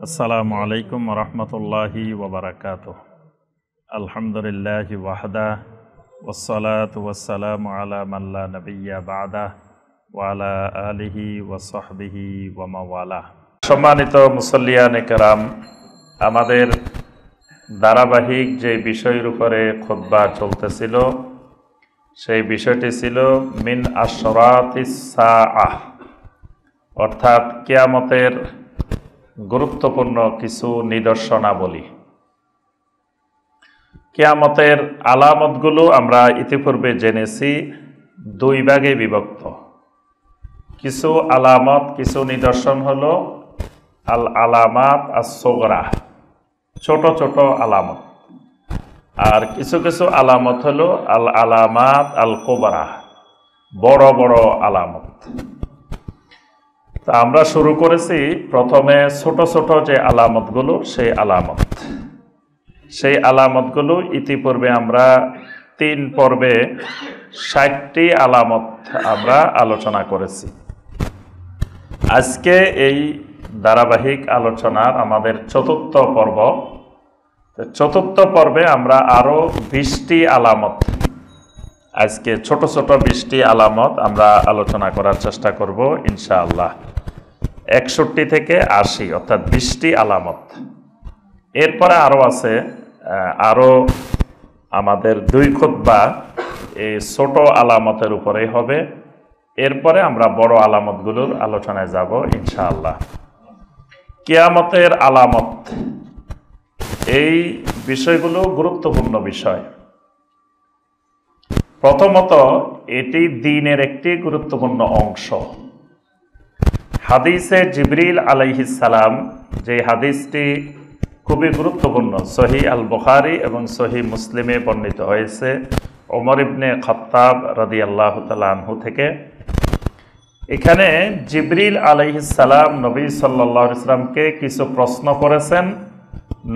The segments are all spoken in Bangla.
আসসালামু আলাইকুম ওরহমতুল্লাহি ওবরাকাতুহ। আলহামদুলিল্লাহি ওয়াহদা ওয়াসসালাতু ওয়াসসালামু আলা মান লা নাবিয়্যা বা'দা ওয়া আলা আলিহি ওয়া সাহবিহি ওয়া মাওয়ালা। সম্মানিত মুসল্লিয়ানে কেরাম, আমাদের ধারাবাহিক যে বিষয়ের উপরে খুতবা চলতেছিল সেই বিষয়টি ছিল মিন আশরাতিস সাআহ, অর্থাৎ কিয়ামতের গুরুত্বপূর্ণ কিছু নিদর্শনাবলী। কিয়ামতের আলামতগুলো আমরা ইতিপূর্বে জেনেছি দুই ভাগে বিভক্ত। কিছু আলামত, কিছু নিদর্শন হলো আল আলামাত আস-সুগরা, ছোট ছোট আলামত, আর কিছু কিছু আলামত হলো আল আলামাত আল কুবরা, বড় বড় আলামত। তা আমরা শুরু করেছি প্রথমে ছোট ছোট যে আলামতগুলো, সেই আলামতগুলো ইতিপূর্বে আমরা 3 পর্বে 60টি আলামত আমরা আলোচনা করেছি। আজকে এই ধারাবাহিক আলোচনার আমাদের 4র্থ পর্ব। 4র্থ পর্বে আমরা আরো 20টি আলামত, আজকে ছোট ছোট 20টি আলামত আমরা আলোচনা করার চেষ্টা করব ইনশাআল্লাহ। 61 থেকে 80, অর্থাৎ 20টি আলামত। এরপরে আরো আছে, আরো আমাদের 2 খুতবা এই ছোট আলামতের উপরেই হবে। এরপরে আমরা বড় আলামতগুলোর আলোচনায় যাব ইনশাআল্লাহ। কিয়ামতের আলামত, এই বিষয়গুলো গুরুত্বপূর্ণ বিষয়। প্রথমত, এটি দ্বীনের একটি গুরুত্বপূর্ণ অংশ। হাদিসে জিবরিল আলাইহিস সালাম, যে হাদিসটি খুবই গুরুত্বপূর্ণ, সহিহ আল বুখারী এবং সহিহ মুসলিমে বর্ণিত হয়েছে ওমর ইবনে খাত্তাব রাদিয়াল্লাহু তাআলা আনহু থেকে। এখানে জিবরিল আলাইহিস সালাম নবী সাল্লাল্লাহু আলাইহি ওয়াসাল্লামকে কিছু প্রশ্ন করেছেন।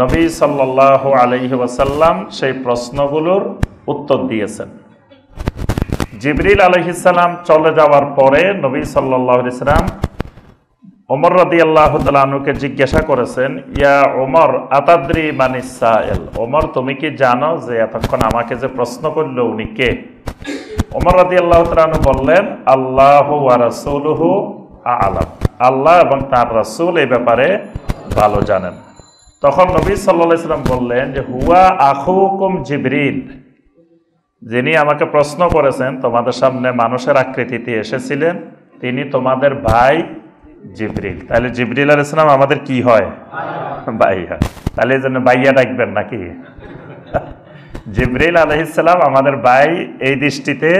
নবী সাল্লাল্লাহু আলাইহি ওয়াসাল্লাম সেই প্রশ্নগুলোর উত্তর দিয়েছেন। জিবরিল আলাইহিস সালাম চলে যাওয়ার পরে নবী সাল্লাল্লাহু আলাইহি ওয়াসাল্লাম ওমর রাদিয়াল্লাহু তাআলা আনহুকে জিজ্ঞাসা করেছেন, ইয়া ওমর আতাদ্রি মানিস সাইল, ওমর তুমি কি জানো যে এতক্ষণ আমাকে যে প্রশ্ন করলো উনি কে? ওমর রাদিয়াল্লাহু তাআলা আনহু বললেন, আল্লাহু ওয়া রাসূলুহু আ'লাম, আল্লাহ এবং তার রাসূল এই ব্যাপারে ভালো জানেন। তখন নবী সাল্লাল্লাহু আলাইহি ওয়াসাল্লাম বললেন যে হুয়া আখুকুম জিবরিল, যিনি আমাকে প্রশ্ন করেছেন, তোমাদের সামনে মানুষের আকৃতিতে এসেছিলেন, তিনি তোমাদের ভাই জিবরিল। তাহলে জিবরিল আলাইহিস সালাম আমাদের কি হয়? ভাই হয়। তাহলে এই জন্য ভাইয়া ডাকবেন নাকি? জিবরিল আলাইহিস সালাম আমাদের ভাই এই দৃষ্টিতে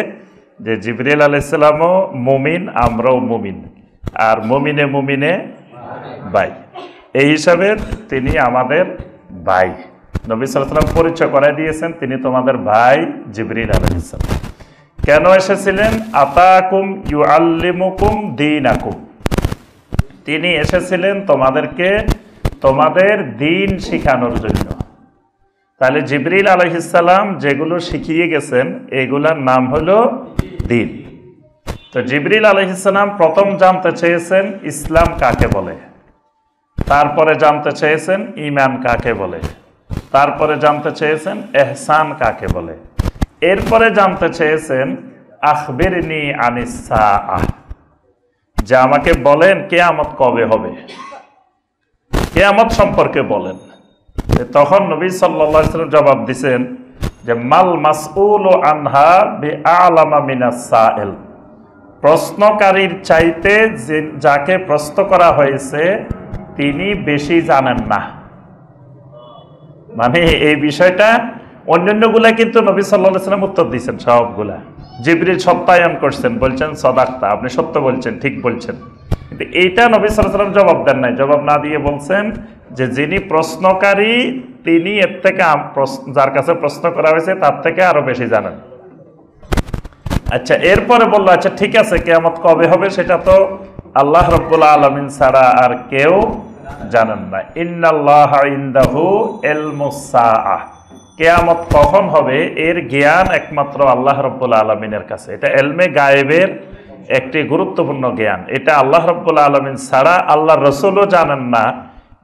যে জিবরিল আলাইহিস সালামও মুমিন, আমরাও মুমিন, আর মুমিনে মুমিনে ভাই, এই হিসাবে তিনি আমাদের ভাই। নবী সাল্লাল্লাহু আলাইহি ওয়াসাল্লাম পরিচয় করায় দিয়েছেন, তিনি তোমাদের ভাই জিবরিল আলাইহিস সালাম। কেন এসেছিলেন? আতাকুম ইউআল্লিমুকুম দীনাকুম, তিনি এসেছিলেন তোমাদেরকে তোমাদের দ্বীন শিখানোর জন্য। তাহলে জিবরিল আলাইহিস সালাম যেগুলো শিখিয়ে গেছেন এগুলার নাম হলো দ্বীন। তো জিবরিল আলাইহিস সালাম প্রথম জানতে চেয়েছেন ইসলাম কাকে বলে, তারপরে জানতে চেয়েছেন ঈমান কাকে বলে, তারপরে জানতে চেয়েছেন ইহসান কাকে বলে, এরপরে জানতে চেয়েছেন আখবিরনি আনিস সাআহ, যে আমাকে বলেন কিয়ামত কবে হবে, কিয়ামত সম্পর্কে বলেন। তখন নবী সাল্লাল্লাহু আলাইহি ওয়াসাল্লাম জবাব দিয়েছেন যে মাল মাসউলু আনহা বিআলামা মিনাস সাইল, প্রশ্নকারীর চাইতে যাকে প্রশ্ন করা হয়েছে তিনি বেশি জানেন না। মানে এই বিষয়টা অন্যান্যগুলা কিন্তু নবী সাল্লাল্লাহু আলাইহি ওয়াসাল্লাম উত্তর দিয়েছেন সবগুলা, জিবরিল সত্যায়ন করছেন, বলছেন সদাক্তা, আপনি সত্য বলছেন, ঠিক বলছেন। কিন্তু এইটা নবী সাল্লাল্লাহু আলাইহি ওয়াসাল্লাম জবাব দেন নাই। জবাব না দিয়ে বলছেন যে যিনি প্রশ্নকারী তিনি এর থেকে যার কাছে প্রশ্ন করা হয়েছে তার থেকে আরো বেশি জানেন। আচ্ছা, এরপরে বললো আচ্ছা ঠিক আছে, কিয়ামত কবে হবে সেটা তো আল্লাহ রাব্বুল আলামিন ছাড়া আর কেউ জানেন না। ইন্নাল্লাহা ইনদাহু ইলমুস সাআহ, কিয়ামত কখন হবে এর জ্ঞান একমাত্র আল্লাহ রাব্বুল আলামিনের কাছে। এটা ইলমে গায়েবের একটি গুরুত্বপূর্ণ জ্ঞান। এটা আল্লাহ রাব্বুল আলামিন ছাড়া আল্লাহর রাসূলও জানেন না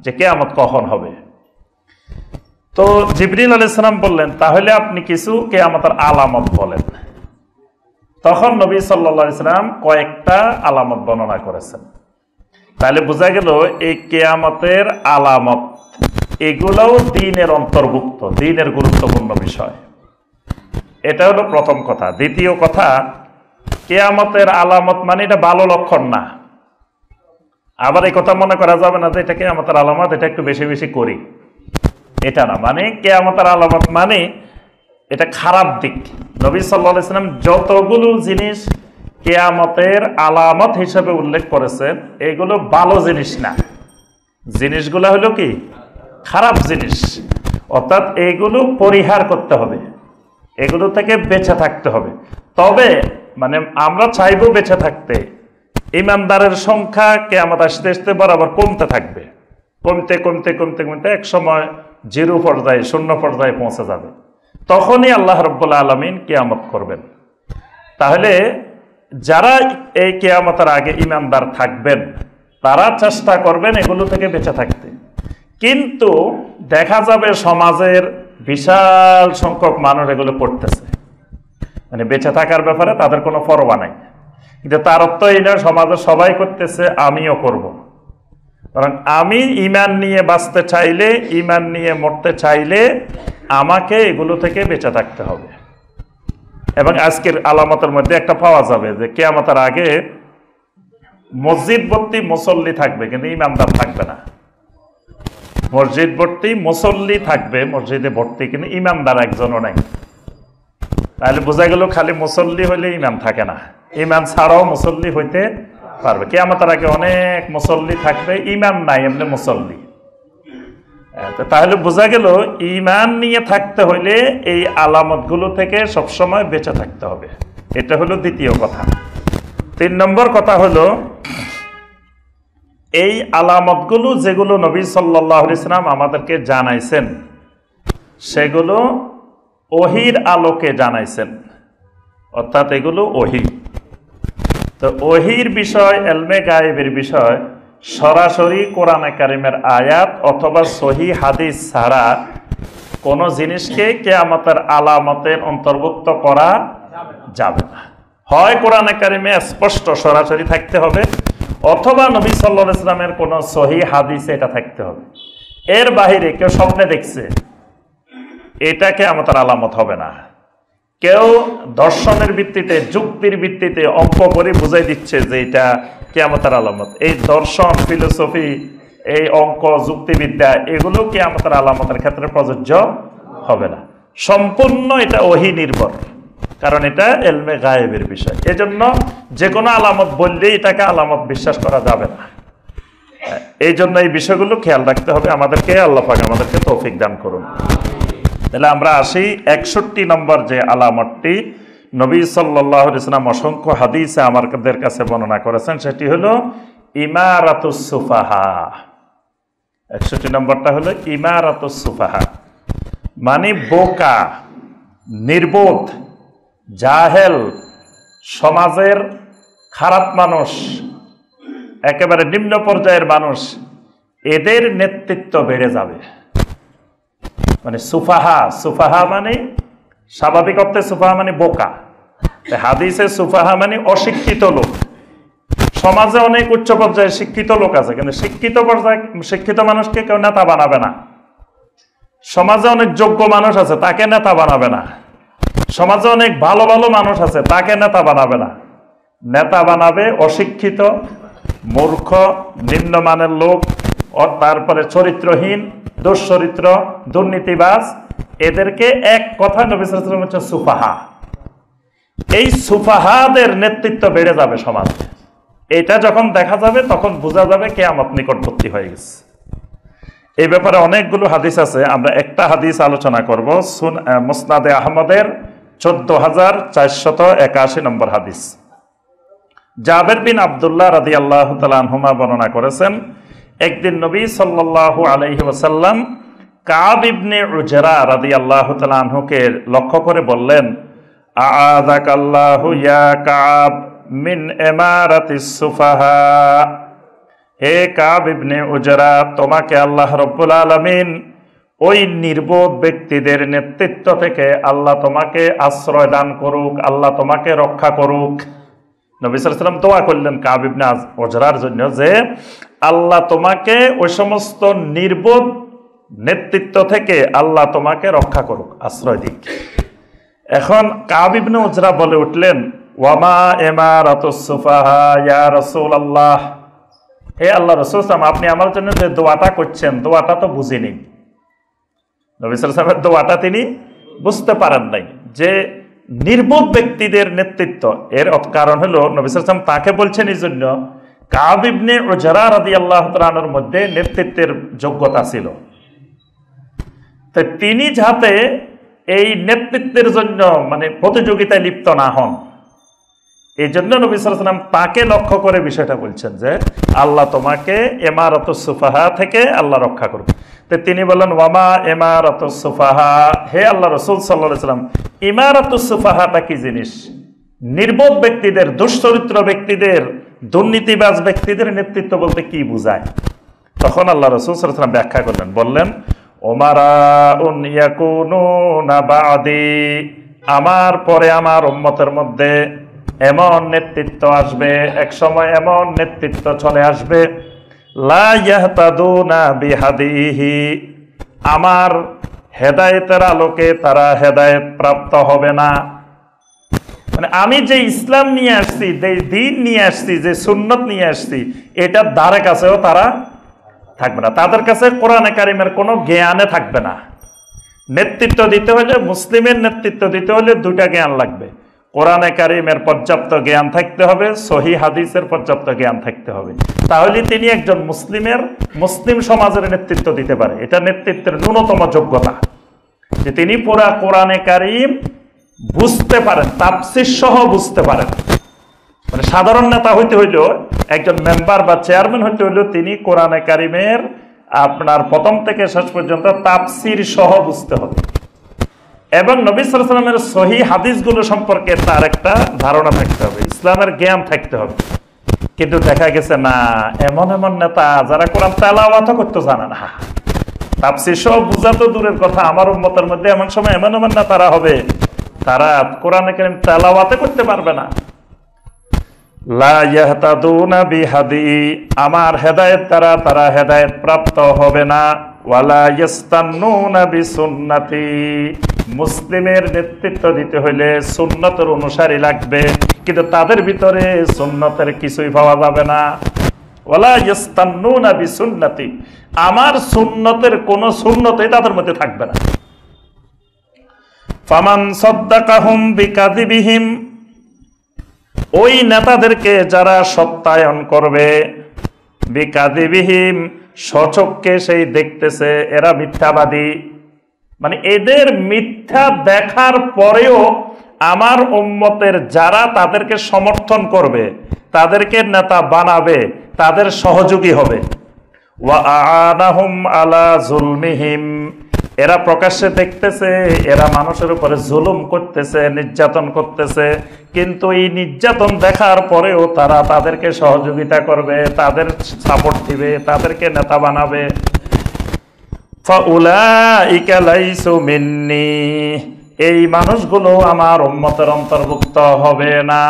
যে কিয়ামত কখন হবে। তো জিবরিল আলাইহিস সালাম বললেন, তাহলে আপনি কিছু কিয়ামতের আলামত বলেন। তখন নবী সাল্লাল্লাহু আলাইহি সাল্লাম কয়েকটা আলামত বর্ণনা করেছেন। তাহলে বোঝা গেল এই কিয়ামতের আলামত এগুলোও দ্বীনের অন্তর্ভুক্ত, দ্বীনের গুরুত্বপূর্ণ বিষয়। এটা হলো প্রথম কথা। দ্বিতীয় কথা, কিয়ামতের আলামত মানে এটা ভালো লক্ষণ না। আবার এই কথা মনে করা যাবে না যে এটা কিয়ামতের আলামত, এটা একটু বেশি বেশি করি, এটা না। মানে কিয়ামতের আলামত মানে এটা খারাপ দিক। নবী সাল্লাল্লাহু আলাইহি সাল্লাম যতগুলো জিনিস কিয়ামতের আলামত হিসেবে উল্লেখ করেছেন এগুলো ভালো জিনিস না, জিনিসগুলো হলো কি খারাপ জিনিস। অর্থাৎ এগুলো পরিহার করতে হবে, এগুলো থেকে বেঁচে থাকতে হবে। তবে মানে আমরা চাইবো বেঁচে থাকতে, ইমানদারের সংখ্যা কিয়ামত আসতে আসতে বরাবর কমতে থাকবে, কমতে কমতে কমতে কমতে এক সময় জিরো পর্যায়ে, শূন্য পর্যায়ে পৌঁছে যাবে। তখনই আল্লাহ রাব্বুল আলামিন কিয়ামত করবেন। তাহলে যারা এই কিয়ামতের আগে ইমানদার থাকবেন তারা চেষ্টা করবেন এগুলো থেকে বেঁচে থাকতে। কিন্তু দেখা যাবে সমাজের বিশাল সংখ্যক মানুষ এগুলো করতেছে, মানে বেঁচে থাকার ব্যাপারে তাদের কোনো পরোয়া নাই। কিন্তু তার অর্থ এই না সমাজের সবাই করতেছে আমিও করব। কারণ আমি ঈমান নিয়ে বাঁচতে চাইলে, ঈমান নিয়ে মরতে চাইলে আমাকে এগুলো থেকে বেঁচে থাকতে হবে। এবং আজকের আলামতের মধ্যে একটা পাওয়া যাবে যে কিয়ামতের আগে মসজিদ ভর্তি মুসল্লি থাকবে কিন্তু ইমানদার থাকবে না। মসজিদ ভর্তি মুসল্লি থাকবে, মসজিদে ভর্তি, কিন্তু ইমানদার একজনও নাই। তাহলে বোঝা গেল খালি মুসল্লি হইলে ইমান থাকে না, ইমান ছাড়াও মুসল্লি হইতে পারবে। কিয়ামতের আগে অনেক মুসল্লি থাকবে, ইমান নাই এমনি মুসল্লি। তাহলে বোঝা গেল ইমান নিয়ে থাকতে হইলে এই আলামতগুলো থেকে সবসময় বেঁচে থাকতে হবে। এটা হলো দ্বিতীয় কথা। 3 নম্বর কথা হলো এই আলামতগুলো যেগুলো নবী সাল্লাল্লাহু আলাইহি সাল্লাম আমাদেরকে জানাইছেন সেগুলো ওহীর আলোকে জানাইছেন, অর্থাৎ এগুলো ওহী। তো ওহীর বিষয়, ইলমে গায়েবের বিষয় সরাসরি কোরআনে কারিমের আয়াত অথবা সহিহ হাদিস ছাড়া কোনো জিনিসকে কিয়ামতের আলামতের অন্তর্ভুক্ত করা যাবে না। হয় কোরআনে কারিমে স্পষ্ট সরাসরি থাকতে হবে, অথবা নবী সাল্লাল্লাহু আলাইহি সাল্লামের কোনো সহিহ হাদিসে এটা থাকতে হবে। এর বাহিরে কেউ স্বপ্নে দেখছে, এটা কিয়ামতের আলামত হবে না। কেউ দর্শনের ভিত্তিতে, যুক্তির ভিত্তিতে অঙ্ক করে বুঝাই দিচ্ছে যে এটা কিয়ামতের আলামত, এই দর্শন, ফিলোসফি, এই অঙ্ক, যুক্তিবিদ্যা এগুলো কিয়ামতের আলামতের ক্ষেত্রে প্রযোজ্য হবে না। সম্পূর্ণ এটা ওহী নির্ভর, কারণ এটা ইলমে গায়েবের বিষয়। এজন্য যে কোনো আলামত বললেই এটাকে আলামত বিশ্বাস করা যাবে না। এই জন্য এই বিষয়গুলো খেয়াল রাখতে হবে আমাদেরকে। আল্লাহ পাক আমাদেরকে তৌফিক দান করুন। তাহলে আমরা আসি 61 নম্বর যে আলামতটি নবী সাল্লাল্লাহু আলাইহি ওয়াসাল্লাম অসংখ্য হাদিসে আমাদের কাছে বর্ণনা করেছেন, সেটি হলো ইমারাতুস সুফাহা। 61 নম্বরটা হলো ইমারাতুস সুফাহা, মানে বোকা, নির্বোধ, জাহেল, সমাজের খারাপ মানুষ, একেবারে নিম্ন পর্যায়ের মানুষ, এদের নেতৃত্ব বেড়ে যাবে। মানে সুফাহা, সুফাহা মানে স্বাভাবিক অর্থে সুফাহা মানে বোকা, হাদিসে সুফাহা মানে অশিক্ষিত লোক। সমাজে অনেক উচ্চ পর্যায়ে শিক্ষিত লোক আছে, কিন্তু শিক্ষিত মানুষকে কেউ নেতা বানাবে না। সমাজে অনেক যোগ্য মানুষ আছে, তাকে নেতা বানাবে না। সমাজে অনেক ভালো ভালো মানুষ আছে, তাকে নেতা বানাবে না। নেতা বানাবে অশিক্ষিত, মূর্খ, নিম্নমানের লোক, তারপরে চরিত্রহীন, দুশ্চরিত্র, দুর্নীতিবাজ, এদেরকে এক কথা নবী সাল্লাল্লাহু আলাইহি ওয়াসাল্লাম হচ্ছে সুফাহা। এই সুফাহাদের নেতৃত্ব বেড়ে যাবে সমাজে। এটা যখন দেখা যাবে তখন বোঝা যাবে কিয়ামত নিকটবর্তী হয়ে গেছে। এই ব্যাপারে অনেকগুলো হাদিস আছে, আমরা একটা হাদিস আলোচনা করব। মুসনাদে আহমদের 14481 নম্বর হাদিস। জাবের বিন আব্দুল্লাহ রাদিয়াল্লাহু তাআলা আনহুমা বর্ণনা করেছেন, একদিন নবী সাল্লাল্লাহু আলাইহি ওয়াসাল্লাম কাব ইবনে উজরা রাদিয়াল্লাহু তাআলা আনহুকে লক্ষ্য করে বললেন, আযাকাল্লাহু ইয়া কাব মিন ইমারাতিস সুফাহা। হে কাব ইবনে উজরা, তোমাকে আল্লাহ রাব্বুল আলামিন ওই নির্বোধ ব্যক্তিদের নেতৃত্ব থেকে আল্লাহ তোমাকে আশ্রয় দান করুক, আল্লাহ তোমাকে রক্ষা করুক। নবী সাল্লাল্লাহু আলাইহি ওয়াসাল্লাম দোয়া করলেন কাব ইবনে উজরার জন্য যে আল্লাহ তোমাকে ওই সমস্ত নির্বোধ নেতৃত্ব থেকে আল্লাহ তোমাকে রক্ষা করুক, আশ্রয় দিক। এখন কাব ইবনে উজরা বলে উঠলেন, ওয়ামা ইমারাতুস সুফাহা ইয়া রাসূলুল্লাহ, হে আল্লাহ রাসূল, আপনি আমার জন্য যে দোয়াটা করছেন দোয়াটা তো বুঝিনি। নবী সাল্লাল্লাহু আলাইহি ওয়াসাল্লামের দোয়াটা তিনি বুঝতে পারেন নাই, যে নির্বোধ ব্যক্তিদের নেতৃত্ব। এর কারণ হলো নবী সাল্লাল্লাহু আলাইহি ওয়াসাল্লাম তাকে বলছেন এই জন্য কাব ইবনে উজরা রাদিয়াল্লাহু তাআলা আনহুর মধ্যে নেতৃত্বের যোগ্যতা ছিল। তো তিনি যাতে এই নেতৃত্বের জন্য মানে প্রতিযোগিতায় লিপ্ত না হন, এই জন্য নবী সাল্লাল্লাহু আলাইহি ওয়াসাল্লাম তাকে লক্ষ্য করে বিষয়টা বলছেন যে আল্লাহ তোমাকে ইমারাতুস সুফাহা থেকে আল্লাহ রক্ষা করুন। তো তিনি বলেন, ওয়ামা ইমারাতুস সুফাহা, হে আল্লাহ রাসূল সাল্লাল্লাহু আলাইহি ওয়াসাল্লাম, ইমারাতুস সুফাহাটা কি জিনিস? নির্বোধ ব্যক্তিদের, দুশ্চরিত্র ব্যক্তিদের, দুর্নীতিবাজ ব্যক্তিদের নেতৃত্ব বলতে কি বোঝায়? তখন আল্লাহ রাসূল সাল্লাল্লাহু আলাইহি ওয়াসাল্লাম ব্যাখ্যা করলেন, বললেন, উমারাউন ইয়াকুনুনা বাদি, আমার পরে আমার উম্মতের মধ্যে এমন নেতৃত্ব আসবে, এক সময় এমন নেতৃত্ব চলে আসবে, লা ইয়াহতাদুনা বিহাদিহি, আমার হেদায়েতের আলোকে তারা হেদায়েত প্রাপ্ত হবে না। মানে আমি যে ইসলাম নিয়ে আসছি, যে দ্বীন নিয়ে আসছি, যে সুন্নত নিয়ে আসছি, এটার ধারে কাছেও তারা থাকবে না। তাদের কাছে কোরআনে কারিমের কোনো জ্ঞানে থাকবে না। নেতৃত্ব দিতে হলে, মুসলিমের নেতৃত্ব দিতে হলে দুইটা জ্ঞান লাগবে। কোরআনে কারিমের পর্যাপ্ত জ্ঞান থাকতে হবে, সহিহ হাদিসের পর্যাপ্ত জ্ঞান থাকতে হবে। তাহলে তিনি একজন মুসলিম সমাজের নেতৃত্ব দিতে পারে। এটা নেতৃত্বের ন্যূনতম যোগ্যতা, যে তিনি পুরা কোরআনে কারিম বুঝতে পারেন, তাফসীর সহ বুঝতে পারেন। মানে সাধারণ নেতা হইতে হইলেও, একজন মেম্বার বা চেয়ারম্যান হইতে হইলেও তিনি কোরআনে কারিমের আপনার প্রথম থেকে শেষ পর্যন্ত তাফসীর সহ বুঝতে হবে, এবং নবী সাল্লাল্লাহু আলাইহি ওয়াসাল্লামের সহিহ হাদিসগুলো সম্পর্কে তার একটা ধারণা থাকতে হবে, ইসলামের জ্ঞান থাকতে হবে। কিন্তু দেখা গেছে না, এমন এমন নেতা যারা কোরআন তেলাওয়াতও করতে জানে না, তাফসীর সহ বুঝা তো দূরের কথা, আমার উম্মতের মধ্যে এমন সময় এমন এমন নেতারা হবে, তারা কোরআনে কারীম তেলাওয়াতে করতে পারবে না। লা ইয়াহতাদুনা বিহাদি, আমার হেদায়েত দ্বারা তারা হেদায়েত প্রাপ্ত হবে না। ওয়ালা ইস্তান্নুনা বিসুন্নতি, মুসলিমের নেতৃত্ব দিতে হইলে সুন্নতের অনুসারী লাগবে, কিন্তু তাদের ভিতরে সুন্নতের কিছুই পাওয়া যাবে না। ওয়ালা ইস্তান্নুনা বিসুন্নতি, আমার সুন্নতের কোন সুন্নতই তাদের মধ্যে থাকবে না। ফামান সাদ্দাকাহুম বিকাযিবিহিম, ওই নেতাদেরকে যারা সত্যায়ন করবে, বিকাযিবিহিম, সচক্ষে সেই দেখতেছে এরা মিথ্যাবাদী, মানে এদের মিথ্যা দেখার পরেও আমার উম্মতের যারা তাদেরকে সমর্থন করবে, তাদেরকে নেতা বানাবে, তাদের সহযোগী হবে। ওয়া আ'আনাহুম আলা যুলমিহিম, এরা প্রকাশ্যে দেখতেছে এরা মানুষের উপরে জুলুম করতেছে, নির্যাতন করতেছে, কিন্তু এই নির্যাতন দেখার পরেও তারা তাদেরকে সহযোগিতা করবে, তাদের সাপোর্ট দিবে, তাদেরকে নেতা বানাবে। ফাউলাইকা লাইসু মিন্নি, এই মানুষগুলো আমার উম্মতের অন্তর্ভুক্ত হবে না।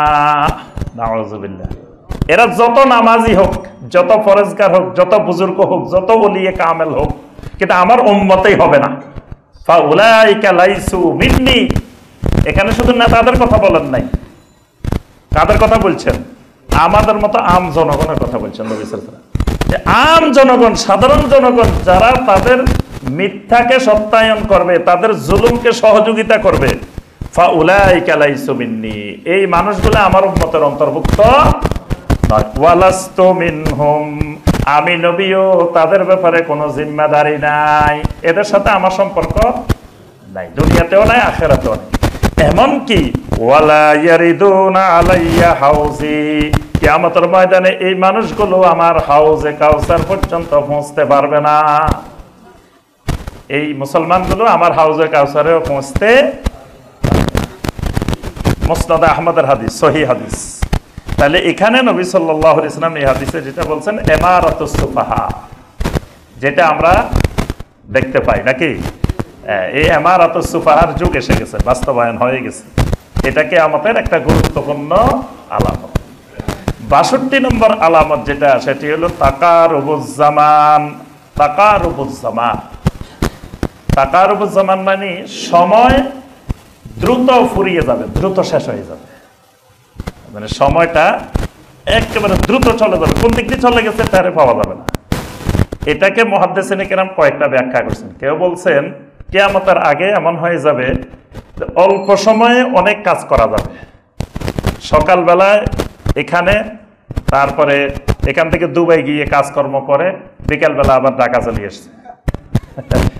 নাউযুবিল্লাহ। এরা যত নামাজি হোক, যত ফরজগার হোক, যত বুজুর্গ হোক, যত ওলিয়ে কামেল হোক, কিন্তু আমার উম্মতেই হবে না। ফাউলাইকা লাইসু মিন্নি, এখানে শুধু নেতাদের কথা বলেন নাই, কাদের কথা বলছেন? আমাদের মতো আম জনগণের কথা বলছেন নবী সাল্লাল্লাহু আলাইহি ওয়াসাল্লাম। আম জনগণ, সাধারণ জনগণ যারা তাদের মিথ্যাকে সত্যায়ন করবে, তাদের জুলুমকে সহযোগিতা করবে, ফাউলাইকা লাইসু মিন্নি, এই মানুষগুলো আমার উম্মতের অন্তর্ভুক্ত নয়। ওয়ালাস্তু মিনহুম, আমি নবীও তাদের ব্যাপারে কোনো জিম্মাদারি নাই, এদের সাথে আমার সম্পর্ক নাই, দুনিয়াতেও নাই, আখিরাতেও নাই। এমনকি ওয়ালা ইয়ারিদুনা আলাইয়া হাউজি, কিয়ামতের ময়দানে এই মানুষগুলো আমার হাউজে কাউসার পর্যন্ত পৌঁছতে পারবে না। এই মুসলমানগুলো আমার হাউজে কাউসারেও পৌঁছতে, মুসনাদ আহমদের হাদিস, সহিহ হাদিস। তাহলে এখানে নবী সাল্লাল্লাহু আলাইহি ওয়াসাল্লাম এই হাদিসে যেটা বলছেন ইমারাতুস সুফাহা, যেটা আমরা দেখতে পাই নাকি, এই ইমারাতুস সুফাহার যুগ এসে গেছে, বাস্তবায়ন হয়ে গেছে। এটাকে আমাদের একটা গুরুত্বপূর্ণ আলামত। ৬২ নম্বর আলামত যেটা, সেটি হলো তাকারুবুজ জামান। তাকারুবুজ জামান, তাকারুবুজ জামান মানে সময় দ্রুত ফুরিয়ে যাবে, দ্রুত শেষ হয়ে যাবে, মানে সময়টা একেবারে দ্রুত চলে যাবে, কোন দিক দিয়ে চলে গেছে তারে পাওয়া যাবে না। এটাকে মুহাদ্দিসিনে কেরাম কয়েকটা ব্যাখ্যা করছেন। কেউ বলছেন কিয়ামতের আগে এমন হয়ে যাবে অল্প সময়ে অনেক কাজ করা যাবে। সকালবেলায় এখানে, তারপরে এখান থেকে দুবাই গিয়ে কাজকর্ম করে, বিকালবেলা আবার ঢাকা চলে এসছে।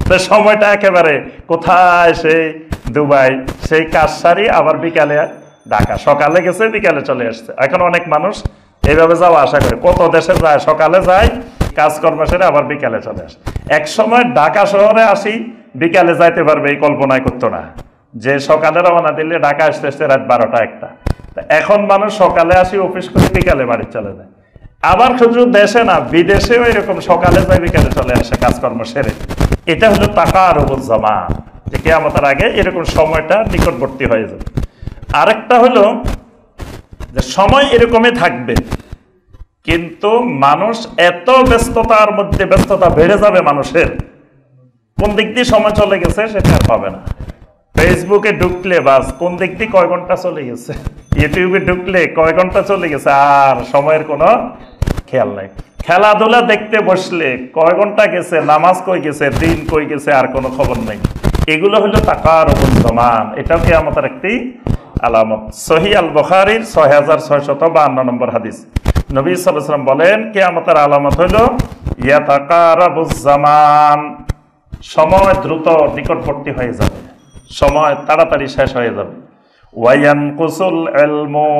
তো সময়টা একেবারে কোথায়, সেই দুবাই, সেই কাজ সারি আবার বিকালে ঢাকা, সকালে গেছে বিকালে চলে আসছে। এখন অনেক মানুষ এইভাবে যাওয়া আশা করে, কত দেশে যায়, সকালে যায় কাজকর্ম সেরে আবার বিকালে চলে আসে। এক সময় ঢাকা শহরে আসি বিকালে যাইতে পারবে এই কল্পনাই করতো না, যে সকালে রওনা দিলে ঢাকা আসতে আসতে রাত ১২টা ১টা। এখন মানুষ সকালে আসি অফিস করে বিকালে বাড়ি চলে যায়। আবার শুধু দেশে না, বিদেশেও এরকম সকালে যায় বিকালে চলে আসে কাজকর্ম সেরে। এটা হলো তাকারুবুজ জামান, যে কিয়ামতের আগে এরকম সময়টা নিকটবর্তী হয়ে যাবে। আরেকটা হলো যে সময় এরকমই থাকবে, কিন্তু মানুষ এত ব্যস্ততার মধ্যে ব্যস্ততা বেড়ে যাবে মানুষের, কোন দিক দিয়ে সময় চলে গেছে সেটা আর পাবে না। ফেসবুকে ঢুকলে বাস কোন দিক দিয়ে কয় ঘন্টা চলে গেছে, ইউটিউবে ঢুকলে কয় ঘন্টা চলে গেছে, আর সময়ের কোনো খেয়াল নাই। খেলাধুলা দেখতে বসলে কয় ঘন্টা গেছে, নামাজ কই গেছে, দিন কই গেছে, আর কোনো খবর নাই। এগুলো হলো তাকারুবুজ জামান, এটাও কিয়ামতের একটি আলামত। সহিহ আল বুখারীর ৬৬৫২ নম্বর হাদিস, নবী সাল্লাল্লাহু আলাইহি ওয়াসাল্লাম বলেন কিয়ামতের আলামত হলো ইয়াতাকারাবুজ জামান, সময় দ্রুত নিকটবর্তী হয়ে যাবে, সময় তাড়াতাড়ি শেষ হয়ে যাবে। ওয়ায়ানকুসুল ইলমু,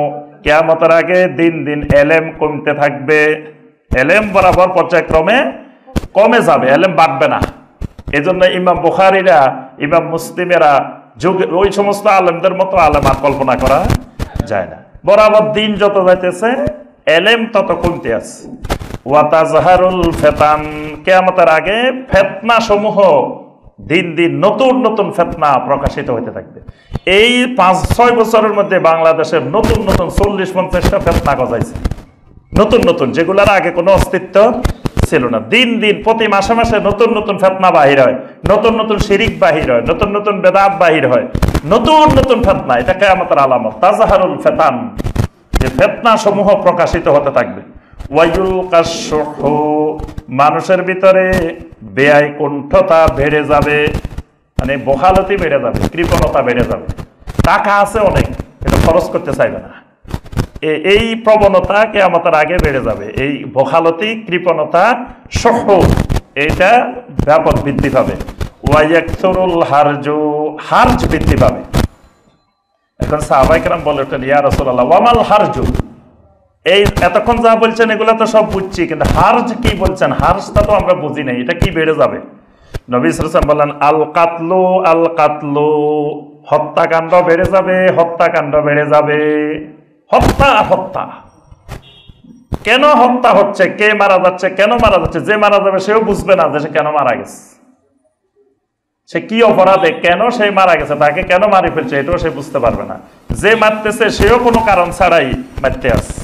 কিয়ামতের আগে দিন দিন এলেম কমতে থাকবে, এলেম বরাবর পর্যায়ক্রমে কমে যাবে, এলেম বাড়বে না। এজন্য ইমাম বুখারীরা, ইমাম মুসলিমেরা ওই সমস্ত আলেমদের মতো আলেম আর কল্পনা করা যায় না। বরাবর দিন যত যাইতেছে এলেম তত কমতে আছে। ওয়াতাজহারুল ফিতান, কিয়ামতের আগে ফিতনা সমূহ দিন দিন নতুন নতুন ফিতনা প্রকাশিত হতে থাকবে। এই ৫-৬ বছরের মধ্যে বাংলাদেশের নতুন নতুন ৪০-৫০টা ফিতনা গজাইছে, নতুন নতুন, যেগুলোর আগে কোনো অস্তিত্ব ছিল না। দিন দিন প্রতি মাসে মাসে নতুন নতুন ফিতনা বাহির হয়, নতুন নতুন শিরিক বাহির হয়, নতুন নতুন বেদাত বাহির হয়, নতুন নতুন ফিতনা। এটা কিয়ামতের আলামত, তাজহারুল ফিতান, যে ফিতনা সমূহ প্রকাশিত হতে থাকবে। ওয়ায়ুলকাশ শুহু, মানুষের ভিতরে বেয়াই কুণ্ঠতা বেড়ে যাবে, মানে বখালতি বেড়ে যাবে, কৃপণতা বেড়ে যাবে। টাকা আছে অনেক, এটা খরচ করতে চাইবে না, এই প্রবণতা কিয়ামতের আগে বেড়ে যাবে। এই বখালতি, কৃপণতা, শুহু, এটা ব্যাপক বৃদ্ধি পাবে। ওয়ায়াকসুরুল হারজু, হারজ বৃদ্ধি পাবে। এখন সাহাবায়ে কেরাম বলে ওঠেন, ইয়া রাসূলুল্লাহ ওয়ামাল হারজু, এই এতক্ষণ যা বলছেন এগুলো তো সব বুঝছি, কিন্তু হারজ কি বলছেন, হারজটা তো আমরা বুঝি নাই, এটা কি বেড়ে যাবে? নবী সাল্লাল্লাহু আলাইহি ওয়াসাল্লাম বললেন আল কাতলু, আল কাতলু, হত্যাকাণ্ড বেড়ে যাবে, হত্যাকাণ্ড বেড়ে যাবে। হত্যা হত্যা, কেন হত্যা হচ্ছে, কে মারা যাচ্ছে, কেন মারা যাচ্ছে? যে মারা যাবে সেও বুঝবে না যে সে কেন মারা গেছে, সে কি অপরাধে কেন সে মারা গেছে, তাকে কেন মারি ফেলছে এটাও সে বুঝতে পারবে না। যে মারতেছে সেও কোনো কারণ ছাড়াই মারতে আসছে।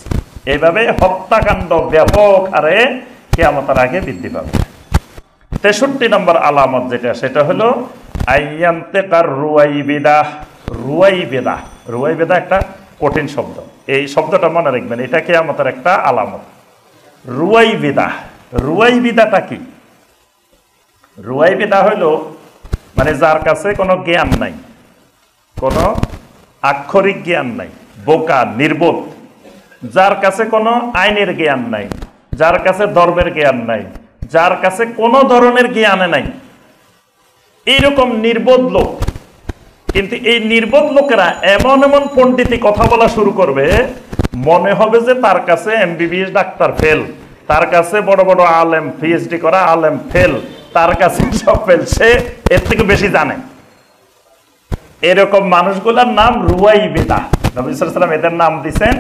এইভাবে হত্যাকাণ্ড ব্যাপক হারে কিয়ামতের আগে বৃদ্ধি পাবে। ৬৩ নম্বর আলামত যেটা, সেটা হলো আইয়ান্তেকার রুয়াইবিদা। রুয়াইবিদা, রুয়াইবিদা একটা কঠিন শব্দ, এই শব্দটা মনে রাখবেন, এটা কিয়ামতের একটা আলামত। রুয়াইবিদা, রুয়াইবিদাটা কি? রুয়াইবিদা হলো মানে যার কাছে কোনো জ্ঞান নাই, কোনো আক্ষরিক জ্ঞান নাই, বোকা, নির্বোধ, যার কাছে কোনো আইনের জ্ঞান নাই, যার কাছে ধর্মের জ্ঞান নাই, যার কাছে কোনো ধরনের জ্ঞান নাই, এইরকম নির্বোধ লোক। কিন্তু এই নির্বোধ লোকেরা এমন এমন পণ্ডিতি কথা বলা শুরু করবে, মনে হবে যে তার কাছে এমবিবিএস ডাক্তার ফেল, তার কাছে বড় বড় আলেম, পিএইচডি করা আলেম ফেল, তার কাছে সব ফেল, সে এর থেকে বেশি জানে। এরকম মানুষগুলোর নাম রুয়াইবিদা। নবী সাল্লাল্লাহু আলাইহি ওয়াসাল্লাম এদের নাম দিয়েছেন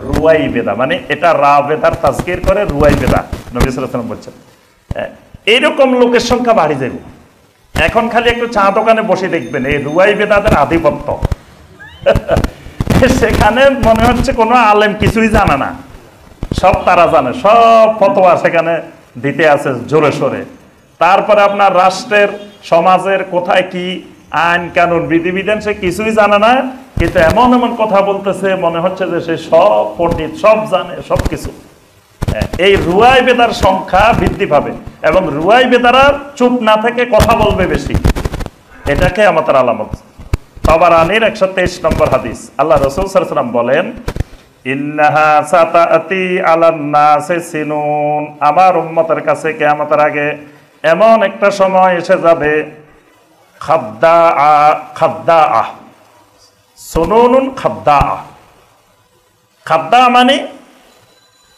রুয়াই বেদা, মানে এটা রা বেদার তাজকির করে রুয়াই বেদা, নবী সাল্লাল্লাহু আলাইহি ওয়াসাল্লাম বলছেন। এইরকম লোকের সংখ্যা বাড়ি যাবে। এখন খালি একটু চা দোকানে বসে দেখবেন এই রুয়াই বেদাদের আধিপত্য। সেখানে মনে হচ্ছে কোনো আলেম কিছুই জানে না, সব তারা জানে, সব ফতোয়া সেখানে দিতে আছে জোরে সোরে। তারপরে আপনার রাষ্ট্রের সমাজের কোথায় কি আইন কানুন বিধিবিধান সে কিছুই জানে না, কিন্তু এমন এমন কথা বলতেছে মনে হচ্ছে যে সে সব পণ্ডিত, সব জানে, সব কিছু। এই রুয়াই বেদার সংখ্যা বৃদ্ধি পাবে এবং রুয়াই বেদারা চুপ না থেকে কথা বলবে বেশি, এটাকে আমাদের আলামত। তাবারানীর 123 নম্বর হাদিস, আল্লাহ রাসূল সাল্লাল্লাহু আলাইহি ওয়াসাল্লাম বলেন, ইন্নাহা সাতাআতি আলান নাসি সিনুন, আমার উম্মতের কাছে কিয়ামতের আগে এমন একটা সময় এসে যাবে, খাদ্দাআ, সুনুনুন খাদ্দাআ, খাদ্দা মানে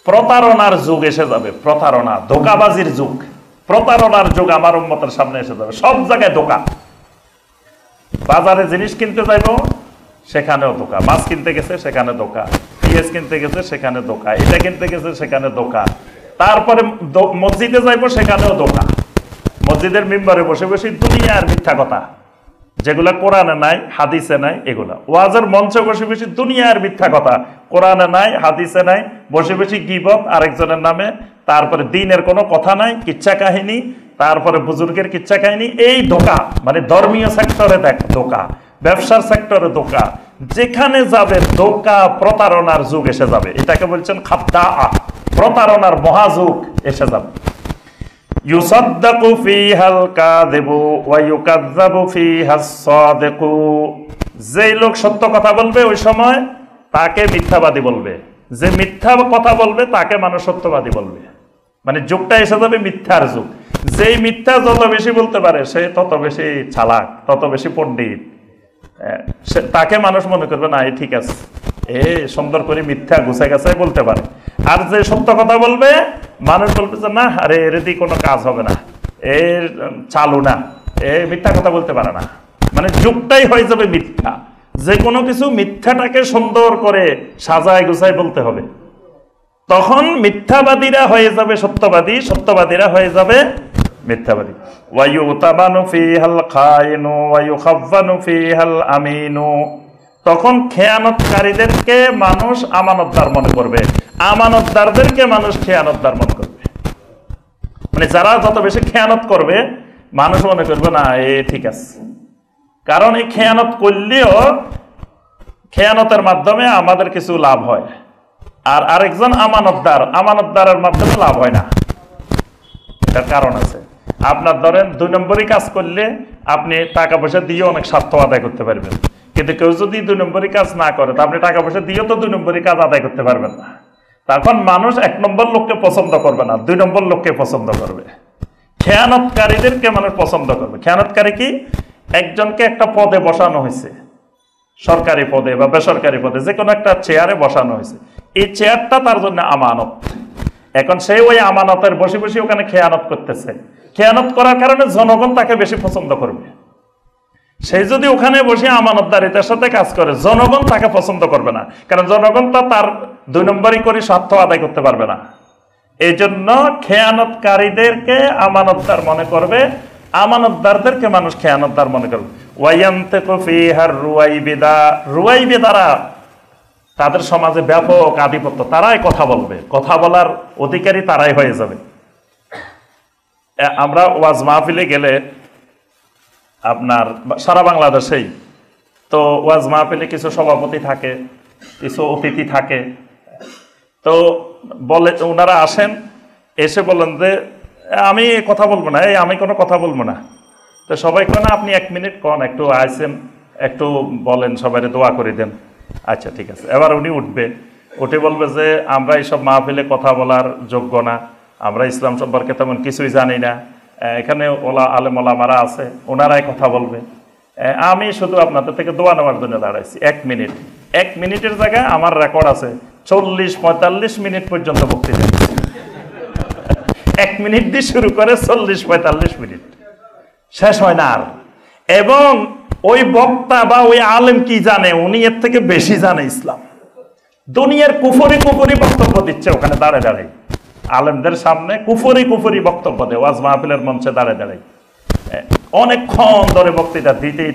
প্রতারণার যুগ এসে যাবে, প্রতারণা, ধোঁকাবাজির যুগ, প্রতারণার যুগ আমার উম্মতের সামনে এসে যাবে। সব জায়গায় ধোঁকা, বাজারে জিনিস কিনতে যাইব সেখানেও ধোঁকা, মাছ কিনতে গেছে সেখানে ধোঁকা, পেঁয়াজ কিনতে গেছে সেখানে ধোঁকা, এটা কিনতে গেছে সেখানে ধোঁকা, তারপরে মসজিদে যাইব সেখানেও ধোঁকা, মসজিদের মিম্বরে বসে বসে দুনিয়ার মিথ্যা কথা যেগুলা কোরআনে নাই হাদিসে নাই, এগুলা ওয়াজের মঞ্চে বসে বসে দুনিয়ার মিথ্যা কথা, কোরআনে নাই হাদিসে নাই, বসে বসে গীবত আরেকজনের নামে, তারপরে দিনের কোনো কথা নাই, কিচ্ছা কাহিনী, তারপরে বুজুর্গের কিচ্ছা কাহিনী, এই ধোঁকা। মানে ধর্মীয় সেক্টরে দেখ ধোঁকা, ব্যবসার সেক্টরে ধোঁকা, যেখানে যাবে ধোঁকা, প্রতারণার যুগ এসে যাবে। এটাকে বলছেন খাদ্দাআ, প্রতারণার মহাযুগ এসে যাবে। ইউসাদ্দাকু ফীহাল কাযিবু ওয়া ইউকাযযাবু ফীহাস সাদিকু, যেই লোক সত্য কথা বলবে ওই সময় তাকে মিথ্যাবাদী বলবে, যে মিথ্যা কথা বলবে তাকে মানুষ সত্যবাদী বলবে। মানে যুগটা এসে যাবে মিথ্যার যুগ। যেই মিথ্যা যত বেশি বলতে পারে সে তত বেশি চালাক, তত বেশি পণ্ডিত, তাকে মানুষ মনে করবে না ঠিক আছে, এ সুন্দর করে মিথ্যা গুছাই গাছাই বলতে পারে। আর যে সত্য কথা বলবে মানুষ বলবে যে না, আরে এর দিয়ে কোনো কাজ হবে না, এর চালু না, এ মিথ্যা কথা বলতে পারে না। মানে যুগটাই হয়ে যাবে মিথ্যা, যে কোনো কিছু মিথ্যাটাকে সুন্দর করে সাজায় গুছাই বলতে হবে। তখন মিথ্যাবাদীরা হয়ে যাবে সত্যবাদী, সত্যবাদীরা হয়ে যাবে মিথ্যাবাদী। ওয়ায়ুতাবানু ফীহাল খায়িনু ওয়া ইউখাযযানু ফীহাল আমিনু, তখন খেয়ানতকারীদেরকে মানুষ আমানতদার মনে করবে, আমানতদারদেরকে মানুষ খেয়ানতদার মনে করবে। মানে যারা যত বেশি খেয়ানত করবে মানুষ মনে করবে না এ ঠিক আছে, কারণ এই খেয়ানত করলেও খেয়ানতের মাধ্যমে আমাদের কিছু লাভ হয়, আর আরেকজন আমানতদার, আমানতদারের মাধ্যমে লাভ হয় না। এটার কারণ আছে। আপনার ধরেন 2 নম্বরই কাজ করলে আপনি টাকা পয়সা দিয়ে অনেক স্বার্থ আদায় করতে পারবেন, কিন্তু কেউ যদি 2 নম্বরই কাজ না করে তা আপনি টাকা পয়সা দিয়েও তো 2 নম্বরই কাজ আদায় করতে পারবেন না। তখন মানুষ 1 নম্বর লোককে পছন্দ করবে না, 2 নম্বর লোককে পছন্দ করবে। খেয়ানতকারীদেরকে মানুষ পছন্দ করবে। খেয়ানতকারী কি? একজনকে একটা পদে বসানো হয়েছে, সরকারি পদে বা বেসরকারি পদে, যে কোনো একটা চেয়ারে বসানো হয়েছে, এই চেয়ারটা তার জন্য আমানত। এখন সে ওই আমানতের বসে বসে ওখানে খেয়ানত করতেছে, খেয়ানত করার কারণে জনগণ তাকে বেশি পছন্দ করবে। সে যদি ওখানে বসে আমানতদারিতার সাথে কাজ করে জনগণ তাকে পছন্দ করবে না, কারণ জনগণ তো তার 2 নম্বরই করে স্বার্থ আদায় করতে পারবে না। এই জন্য খেয়ানতকারীদেরকে আমানতদার মনে করবে, আমানতদারদেরকে মানুষ খেয়ানতদার মনে করবে। ওয়ায়ান্তিকু ফীহার রুয়াইবিদা, রুয়াইবিদারা তাদের সমাজে ব্যাপক আধিপত্য, তারাই কথা বলবে, কথা বলার অধিকারী তারাই হয়ে যাবে। আমরা ওয়াজ মাহফিলে গেলে আপনার সারা বাংলাদেশেই তো ওয়াজ মাহফিলে কিছু সভাপতি থাকে, কিছু অতিথি থাকে, তো বলে ওনারা আসেন, এসে বলেন যে আমি কথা বলবো না, আমি কোনো কথা বলবো না। তো সবাই কেন আপনি 1 মিনিট কন, একটু আসেন, একটু বলেন, সবাই দোয়া করে দেন। আচ্ছা ঠিক আছে। এবার উনি উঠবে, উঠে বলবে যে আমরা এইসব মাহফিলে কথা বলার যোগ্য না, আমরা ইসলাম সম্পর্কে তেমন কিছুই জানি না, এখানে আলেম ওলামারা আছে, ওনারাই কথা বলবে, আমি শুধু আপনাদের থেকে দোয়া নেওয়ার জন্য দাঁড়াইছি। 1 মিনিট, 1 মিনিটের জায়গায় আমার রেকর্ড আছে 40-45 মিনিট পর্যন্ত বক্তৃতা। 1 মিনিট দিয়ে শুরু করে 40-45 মিনিট, শেষ হয় না আর। এবং ওই বক্তা বা ওই আলেম কি জানে, উনি এর থেকে বেশি জানে ইসলাম। দুনিয়ার কুফরি কুফরি বক্তব্য দিচ্ছে ওখানে দাঁড়ে দাঁড়াই, আলেমদের সামনে কুফরি কুফরি বক্তব্য দেয় ওয়াজ মাহফিলের মঞ্চে দাঁড়ে দাঁড়াই, অনেকক্ষণ ধরে বক্তৃতা দিতেই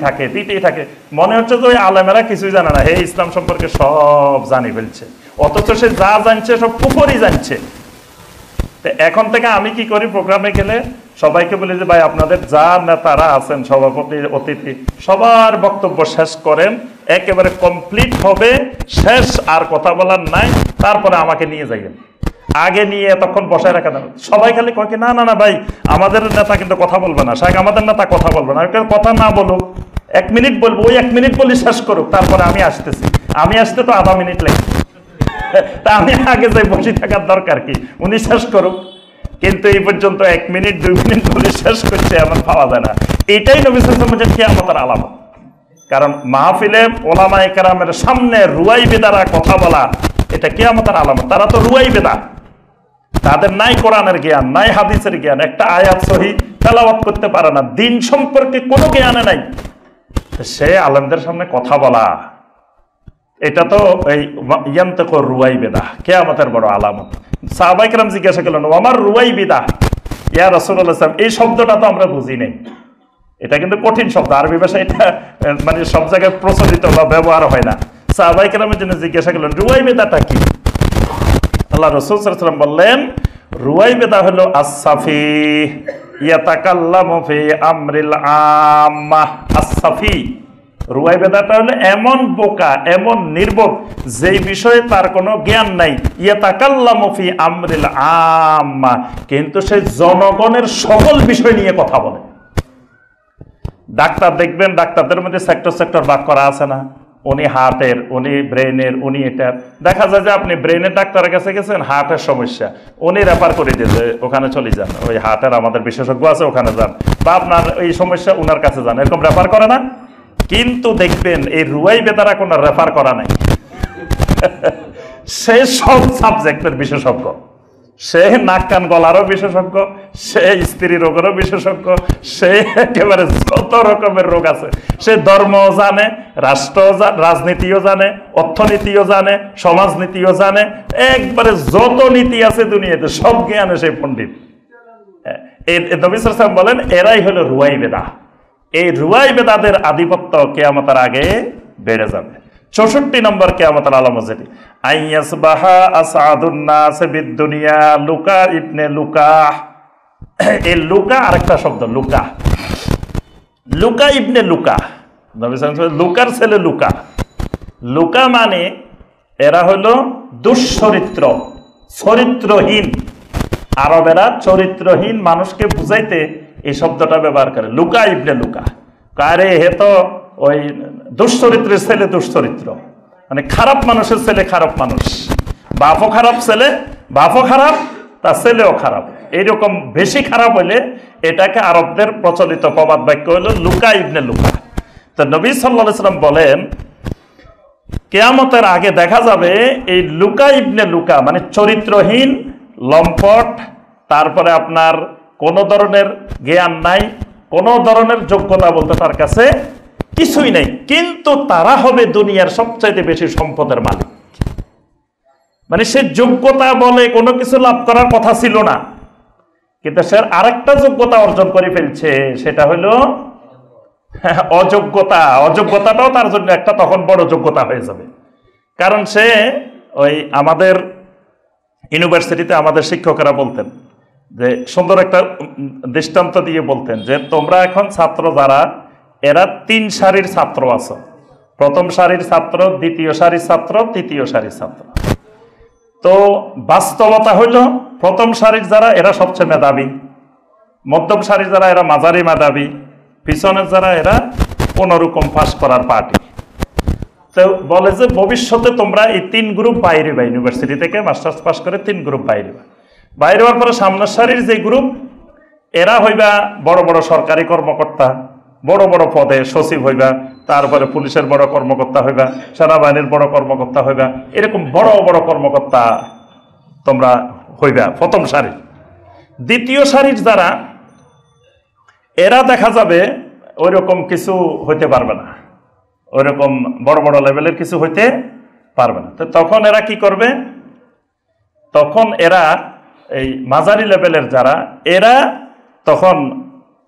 থাকে। মনে হচ্ছে যে ওই আলেমেরা কিছুই জানে না, হে ইসলাম সম্পর্কে সব জানি ফেলছে, অথচ সে যা জানছে সব কুফরি জানছে। এখন থেকে আমি কি করি, প্রোগ্রামে গেলে সবাইকে বলি যে ভাই আপনাদের যা নেতারা আছেন, সভাপতি অতিথি সবার বক্তব্য শেষ করেন, একেবারে কমপ্লিট হবে, শেষ আর কথা বলার নাই, তারপরে আমাকে নিয়ে যাইবেন। আগে নিয়ে এতক্ষণ বসায় রাখা দেন। সবাই খালি কয় কি না না না ভাই আমাদের নেতা কিন্তু কথা বলবে না, শাহেখ আমাদের নেতা কথা বলবে না, কথা না বলুক, 1 মিনিট বলবো, ওই 1 মিনিট বলি শেষ করুক, তারপরে আমি আসতেছি। আমি আসতে তো আধা মিনিট লাগে, তা আমি আগে যাই, বসে থাকার দরকার কি, উনি শেষ করুক। কিন্তু এই পর্যন্ত 1 মিনিট 2 মিনিট বলে শেষ করছে, এমন পাওয়া যায় না। এটাই নবী সাল্লাল্লাহু আলাইহি ওয়াসাল্লামের কিয়ামতের আলামত। কারণ মাহফিলে ওলামায়ে কেরামের সামনে রুয়াইবে দ্বারা কথা বলা, এটা কিয়ামতের আলামত। তারা তো রুয়াইবে না, তাদের নাই কোরআনের জ্ঞান, নাই হাদিসের জ্ঞান, একটা আয়াত সহিহ তেলাওয়াত করতে পারে না, দিন সম্পর্কে কোনো জ্ঞানে নাই, সে আলেমদের সামনে কথা বলা, এটা তো এই ইয়ান্তিকু রুয়াইবিদা, কিয়ামতের বড় আলামত। সাহাবায়ে কেরাম জিজ্ঞাসা করলেন আমার রুয়াইবিদা ইয়া রাসূলুল্লাহ সাল্লাল্লাহু আলাইহি ওয়াসাল্লাম, এই শব্দটা তো আমরা বুঝি নাই, এটা কিন্তু কঠিন শব্দ, আরবি ভাষায় এটা মানে সব জায়গায় প্রচলিত বা ব্যবহার হয় না। সাহাবায়ে কেরামের জন্য জিজ্ঞাসা করলেন রুয়াইবিদাটা কি? আল্লাহ রাসূল সাল্লাল্লাহু আলাইহি ওয়াসাল্লাম বললেন রুয়াইবিদা হলো as-সাফিহ ইয়াতাকাল্লামু ফি আমরিল আম্মাহ। as-সাফি রুয়াইবেদাটা হলো এমন বোকা, এমন নির্বোধ, যেই বিষয়ে তার কোনো জ্ঞান নাই। ইয়াতাকাল্লামু ফি আমরিল আম্মাহ, কিন্তু সে জনগণের সকল বিষয় নিয়ে কথা বলে। ডাক্তার দেখবেন, ডাক্তারদের মধ্যে সেক্টর ভাগ করা আছে না, উনি হার্টের, উনি ব্রেনের, উনি এটার। দেখা যায় যে আপনি ব্রেনের ডাক্তারের কাছে গেছেন, হার্টের সমস্যা, উনি রেফার করে দিয়েছে ওখানে চলে যান, ওই হার্টের আমাদের বিশেষজ্ঞ আছে ওখানে যান, বা আপনার এই সমস্যা উনার কাছে যান, এরকম রেফার করে না। কিন্তু দেখবেন এই রুয়াইবেদারা কোনো রেফার করা নাই, সে সব সাবজেক্টের বিশেষজ্ঞ, সে নাক কান গলারও বিশেষজ্ঞ, সে স্ত্রী রোগেরও বিশেষজ্ঞ, সে একেবারে যত রকমের রোগ আছে, সে ধর্মও জানে, রাজনীতিও জানে, অর্থনীতিও জানে, সমাজনীতিও জানে, একবারে যত নীতি আছে দুনিয়াতে সব জ্ঞানে সে পণ্ডিত। নবী সাল্লাল্লাহু আলাইহি ওয়াসাল্লাম বলেন এরাই হলো রুয়াইবেদা। এই রুয়াইবেদাদের আধিপত্য কিয়ামতের আগে বেড়ে যাবে। 64 নম্বর কিয়ামতের আলামত যেটি, আইয়াসবাহা আসাদুন নাস বিদ-দুনিয়া লুকা ইবনে লুকা। এই লুকা আরেকটা শব্দ, লুকা, লুকা ইবনে লুকা, নবী সাল্লাল্লাহু আলাইহি ওয়াসাল্লাম লুকার ছেলে লুকা। লুকা মানে এরা হলো দুশ্চরিত্র, চরিত্রহীন। আরবেরা চরিত্রহীন মানুষকে বুঝাইতে এই শব্দটা ব্যবহার করে, লুকা ইবনে লুকা। কারে হে তো ওই দুশ্চরিত্রের ছেলে, দুশ্চরিত্র মানে খারাপ মানুষের ছেলে, খারাপ মানুষ, বাপও খারাপ ছেলে, বাপও খারাপ, তার ছেলেও খারাপ, এইরকম বেশি খারাপ হইলে এটাকে আরবদের প্রচলিত প্রবাদ বাক্য হলো লুকা ইবনে লুকা। তো নবী সাল্লাল্লাহু আলাইহি ওয়াসাল্লাম বলেন কিয়ামতের আগে দেখা যাবে এই লুকা ইবনে লুকা মানে চরিত্রহীন, লম্পট, তারপরে আপনার কোনো ধরনের জ্ঞান নাই, কোনো ধরনের যোগ্যতা বলতে তার কাছে কিছুই নেই, কিন্তু তারা হবে দুনিয়ার সবচাইতে বেশি সম্পদের মালিক। মানে সে যোগ্যতা বলে কোনো কিছু লাভ করার কথা ছিল না, কিন্তু সে আরেকটা যোগ্যতা অর্জন করে ফেলছে, সেটা হলো অযোগ্যতা। অযোগ্যতাটাও তার জন্য একটা তখন বড় যোগ্যতা হয়ে যাবে। কারণ সে ওই আমাদের ইউনিভার্সিটিতে আমাদের শিক্ষকেরা বলতেন যে সুন্দর একটা দৃষ্টান্ত দিয়ে বলতেন যে তোমরা এখন ছাত্র যারা, এরা 3 সারির ছাত্র আছো, প্রথম সারির ছাত্র, দ্বিতীয় সারির ছাত্র, তৃতীয় সারির ছাত্র। তো বাস্তবতা হইল প্রথম সারির যারা এরা সবচেয়ে মেধাবী, মধ্যম সারির যারা এরা মাঝারি মেধাবী, পিছনের যারা এরা কোনোরকম পাস করার পার্টি। তো বলে যে ভবিষ্যতে তোমরা এই 3 গ্রুপ বাইরে বা ইউনিভার্সিটি থেকে মাস্টার্স পাস করে 3 গ্রুপ বাইরে হওয়ার পরে সামনের সারির যে গ্রুপ, এরা হইবা বড় বড় সরকারি কর্মকর্তা, বড় বড় পদে সচিব হইবা, তারপরে পুলিশের বড় কর্মকর্তা হইবা, সেনাবাহিনীর বড় কর্মকর্তা হইবা, এরকম বড় বড় কর্মকর্তা তোমরা হইবা প্রথম সারির। দ্বিতীয় সারির যারা, এরা দেখা যাবে ওই রকম কিছু হইতে পারবে না, ওই রকম বড় বড় লেভেলের কিছু হইতে পারবে না। তো তখন এরা কি করবে? তখন এরা এই মাঝারি লেভেলের যারা, এরা তখন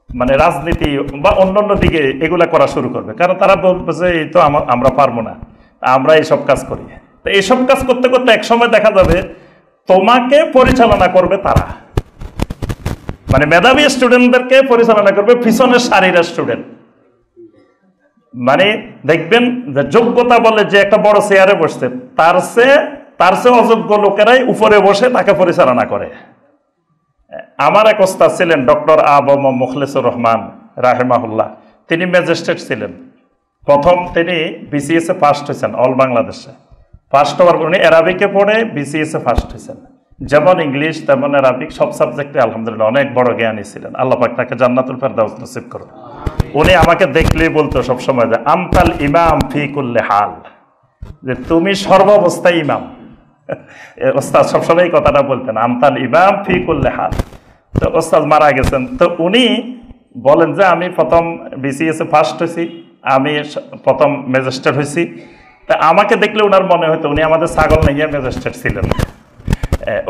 মানে রাজনীতি বা অন্যান্য দিকে এগুলা করা শুরু করবে, কারণ তারা বলবে যে এই তো আমরা পারবো না, আমরা এইসব কাজ করি। তো এইসব কাজ করতে করতে একসময় দেখা যাবে তোমাকে পরিচালনা করবে তারা, মানে মেধাবী স্টুডেন্টদেরকে পরিচালনা করবে পিছনের সারির স্টুডেন্ট। মানে দেখবেন যে যোগ্যতা বলে যে একটা বড় চেয়ারে বসছে, তার চেয়ে অযোগ্য লোকেরাই উপরে বসে তাকে পরিচালনা করে। আমার এক ওস্তাদ ছিলেন ডক্টর আবম মুখলেসুর রহমান রাহেমাহুল্লাহ, তিনি ম্যাজিস্ট্রেট ছিলেন। প্রথম তিনি বিসিএস এ ফার্স্ট হয়েছেন, অল বাংলাদেশে ফার্স্ট হওয়ার পর উনি অ্যারাবিকে পড়ে বিসিএস এ ফার্স্ট হয়েছেন। যেমন ইংলিশ তেমন অ্যারাবিক সব সাবজেক্টে আলহামদুলিল্লাহ অনেক বড় জ্ঞানী ছিলেন। আল্লাহ পাক তাকে জান্নাতুল ফেরদাউস নসিব করুন। উনি আমাকে দেখলেই বলতো সবসময় যে আনতাল ইমাম ফি কুল্লি হাল, যে তুমি সর্বাবস্থায় ইমাম। ওস্তাদ সবসময় এই কথাটা বলতেন, আনতাল ইমাম ফি কুল্লি হাল। তো ওস্তাদ মারা গেছেন, তো উনি বলেন যে আমি প্রথম বিসিএস এ ফার্স্ট হয়েছি, আমি প্রথম ম্যাজিস্ট্রেট হয়েছি। তা আমাকে দেখলে ওনার মনে হতো উনি আমাদের ছাগল নাইয়া ম্যাজিস্ট্রেট ছিলেন,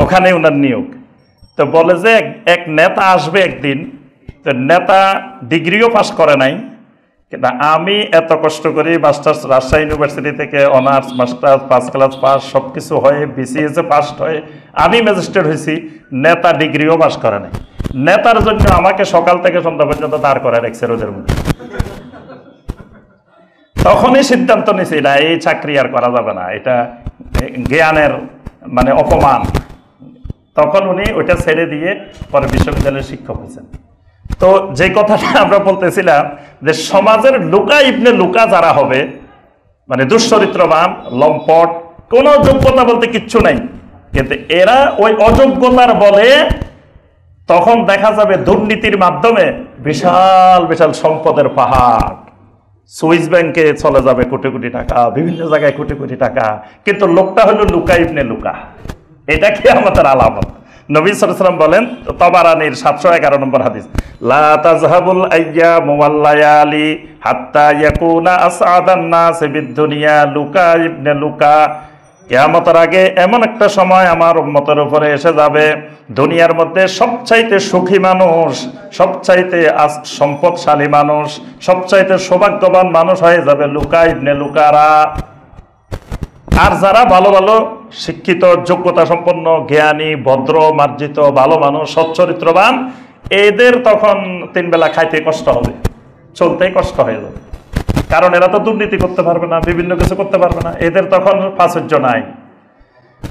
ওখানে ওনার নিয়োগ। তো বলে যে এক নেতা আসবে একদিন, তো নেতা ডিগ্রিও পাস করে নাই, কিন্তু আমি এত কষ্ট করি মাস্টার্স রাজশাহী ইউনিভার্সিটি থেকে honours masters first class pass সব কিছু হয়ে বিসিএস এ ফার্স্ট হয়ে আমি ম্যাজিস্ট্রেট হয়েছি, নেতা ডিগ্রিও পাস করে নাই। নেতার জন্য আমাকে সকাল থেকে সন্ধ্যা পর্যন্ত দাঁড় করে রাখছে রোদের মধ্যে। তখনই সিদ্ধান্ত নিয়েছি না, এই চাকরি আর করা যাবে না, এটা জ্ঞানের মানে অপমান। তখন উনি ওইটা ছেড়ে দিয়ে পরে বিশ্ববিদ্যালয়ের শিক্ষক হয়েছেন। তো যে কথাটা আমরা বলতেছিলাম যে সমাজের লুকা ইবনে লুকা যারা হবে, মানে দুশ্চরিত্রবান, লম্পট, কোনো যোগ্যতা বলতে কিচ্ছু নাই, কিন্তু এরা ওই অযোগ্যতার বলে তখন দেখা যাবে দুর্নীতির মাধ্যমে বিশাল বিশাল সম্পদের পাহাড়, সুইস ব্যাংকে চলে যাবে কোটি কোটি টাকা, বিভিন্ন জায়গায় কোটি কোটি টাকা, কিন্তু লোকটা হলো লুকা ইবনে লুকা। এটা কি আমাদের আলামত? নবী সাল্লাল্লাহু আলাইহি ওয়াসাল্লাম বলেন, তাবারানীর 711 নম্বর হাদিস, লা তাযহাবুল আইয়ামু ওয়াল লায়ালি হাত্তা ইয়াকুনা আসআদান নাস বিদ-দুনিয়া লুকা ইবনে লুকা। কিয়ামতের আগে এমন একটা সময় আমার উম্মতের উপরে এসে যাবে, দুনিয়ার মধ্যে সবচাইতে সুখী মানুষ, সবচাইতে সম্পদশালী মানুষ, সবচাইতে সৌভাগ্যবান মানুষ হয়ে যাবে লুকা ইবনে লুকারা। আর যারা ভালো ভালো শিক্ষিত যোগ্যতা সম্পন্ন জ্ঞানী ভদ্র মার্জিত ভালো মানুষ সচ্চরিত্রবান, এদের তখন 3 বেলা খাইতে কষ্ট হবে, চলতে কষ্ট হয়ে যাবে, কারণ এরা তো দুর্নীতি করতে পারবে না, বিভিন্ন কিছু করতে পারবে না, এদের তখন প্রাচুর্য নাই।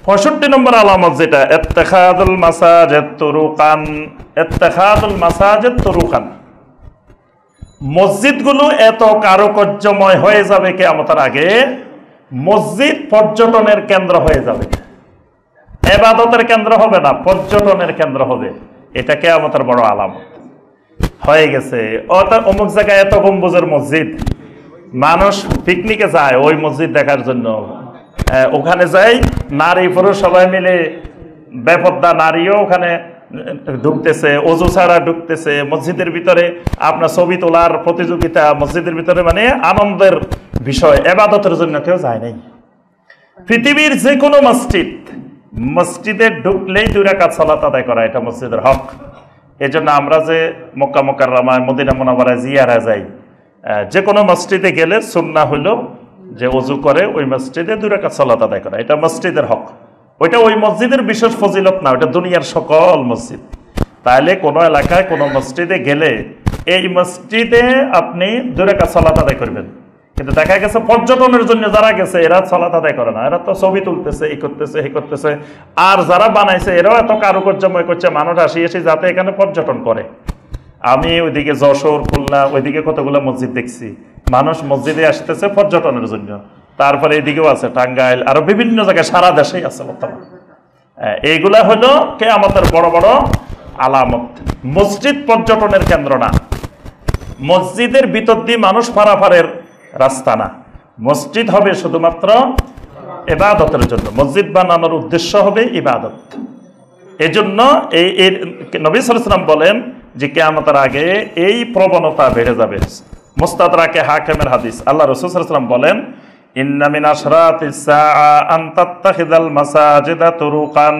65 নম্বর আলামত যেটা, ইত্তিখাদুল মাসাজিদ তুরুকান। ইত্তিখাদুল মাসাজিদ তুরুকান, মসজিদগুলো এত কারুকার্যময় হয়ে যাবে কিয়ামতের আগে, মসজিদ পর্যটনের কেন্দ্র হয়ে যাবে, ইবাদতের কেন্দ্র হবে না, পর্যটনের কেন্দ্র হবে। এটা কিয়ামতের বড় আলামত হয়ে গেছে। অমুক জায়গায় এত গম্বুজের মসজিদ, মানুষ পিকনিকে যায় ওই মসজিদ দেখার জন্য, ওখানে যাই নারী পুরুষ সবাই মিলে, বেপর্দা নারীও ওখানে ঢুকতেছে, অজু ছাড়া ঢুকতেছে মসজিদের ভিতরে, আপনার ছবি তোলার প্রতিযোগিতা মসজিদের ভিতরে, মানে আনন্দের বিষয়, ইবাদতের জন্য কেউ যায় নাই। পৃথিবীর যে কোনো মসজিদে ঢুকলেই 2 রাকাত সালাত আদায় করা, এটা মসজিদের হক। এই জন্য আমরা যে মক্কা মুকাররমায় মদিনা মুনাওয়ারায় জিয়ারা যাই, যে কোনো মসজিদে গেলে সুন্নাহ হলো যে ওযু করে ওই মসজিদে 2 রাকাত সালাত আদায় করা, এটা মসজিদের হক। ওইটা ওই মসজিদের বিশেষ ফজিলত না, ওটা দুনিয়ার সকল মসজিদ। তাহলে কোনো এলাকায় কোনো মসজিদে গেলে এই মসজিদে আপনি 2 রাকাত সালাত আদায় করবেন। কিন্তু দেখা গেছে পর্যটনের জন্য যারা গেছে এরা সালাত আদায় করে না, এরা তো ছবি তুলতেছে, এই করতেছে এই করতেছে। আর যারা বানাইছে এরাও এত কারুকার্যময় করছে, মানুষ আসি যাতে এখানে পর্যটন করে। আমি ওইদিকে যশোর খুলনা ওইদিকে কতগুলো মসজিদ দেখছি, মানুষ মসজিদে আসতেছে পর্যটনের জন্য। তারপরে এদিকেও আছে টাঙ্গাইল, আরো বিভিন্ন জায়গায়, সারা দেশেই আছে বর্তমান। এইগুলা হলো কিয়ামতের বড় বড় আলামত। মসজিদ পর্যটনের কেন্দ্র না, মসজিদের ভিতর দিয়ে মানুষ পারাপারের রাস্তা না, মসজিদ হবে শুধুমাত্র ইবাদতের জন্য, মসজিদ বানানোর উদ্দেশ্য হবে ইবাদত। এজন্য এই নবী সাল্লাল্লাহু আলাইহি ওয়াসাল্লাম বলেন যে কিয়ামতের আগে এই প্রবণতা বেড়ে যাবে। মুস্তাদরাকে হাকিমের হাদিস, আল্লাহ রাসূল সাল্লাল্লাহু আলাইহি ওয়াসাল্লাম বলেন ইন্না মিন আশরাতিস সাআ আন তাত্তাখিযাল মাসাজিদা তুরুকান,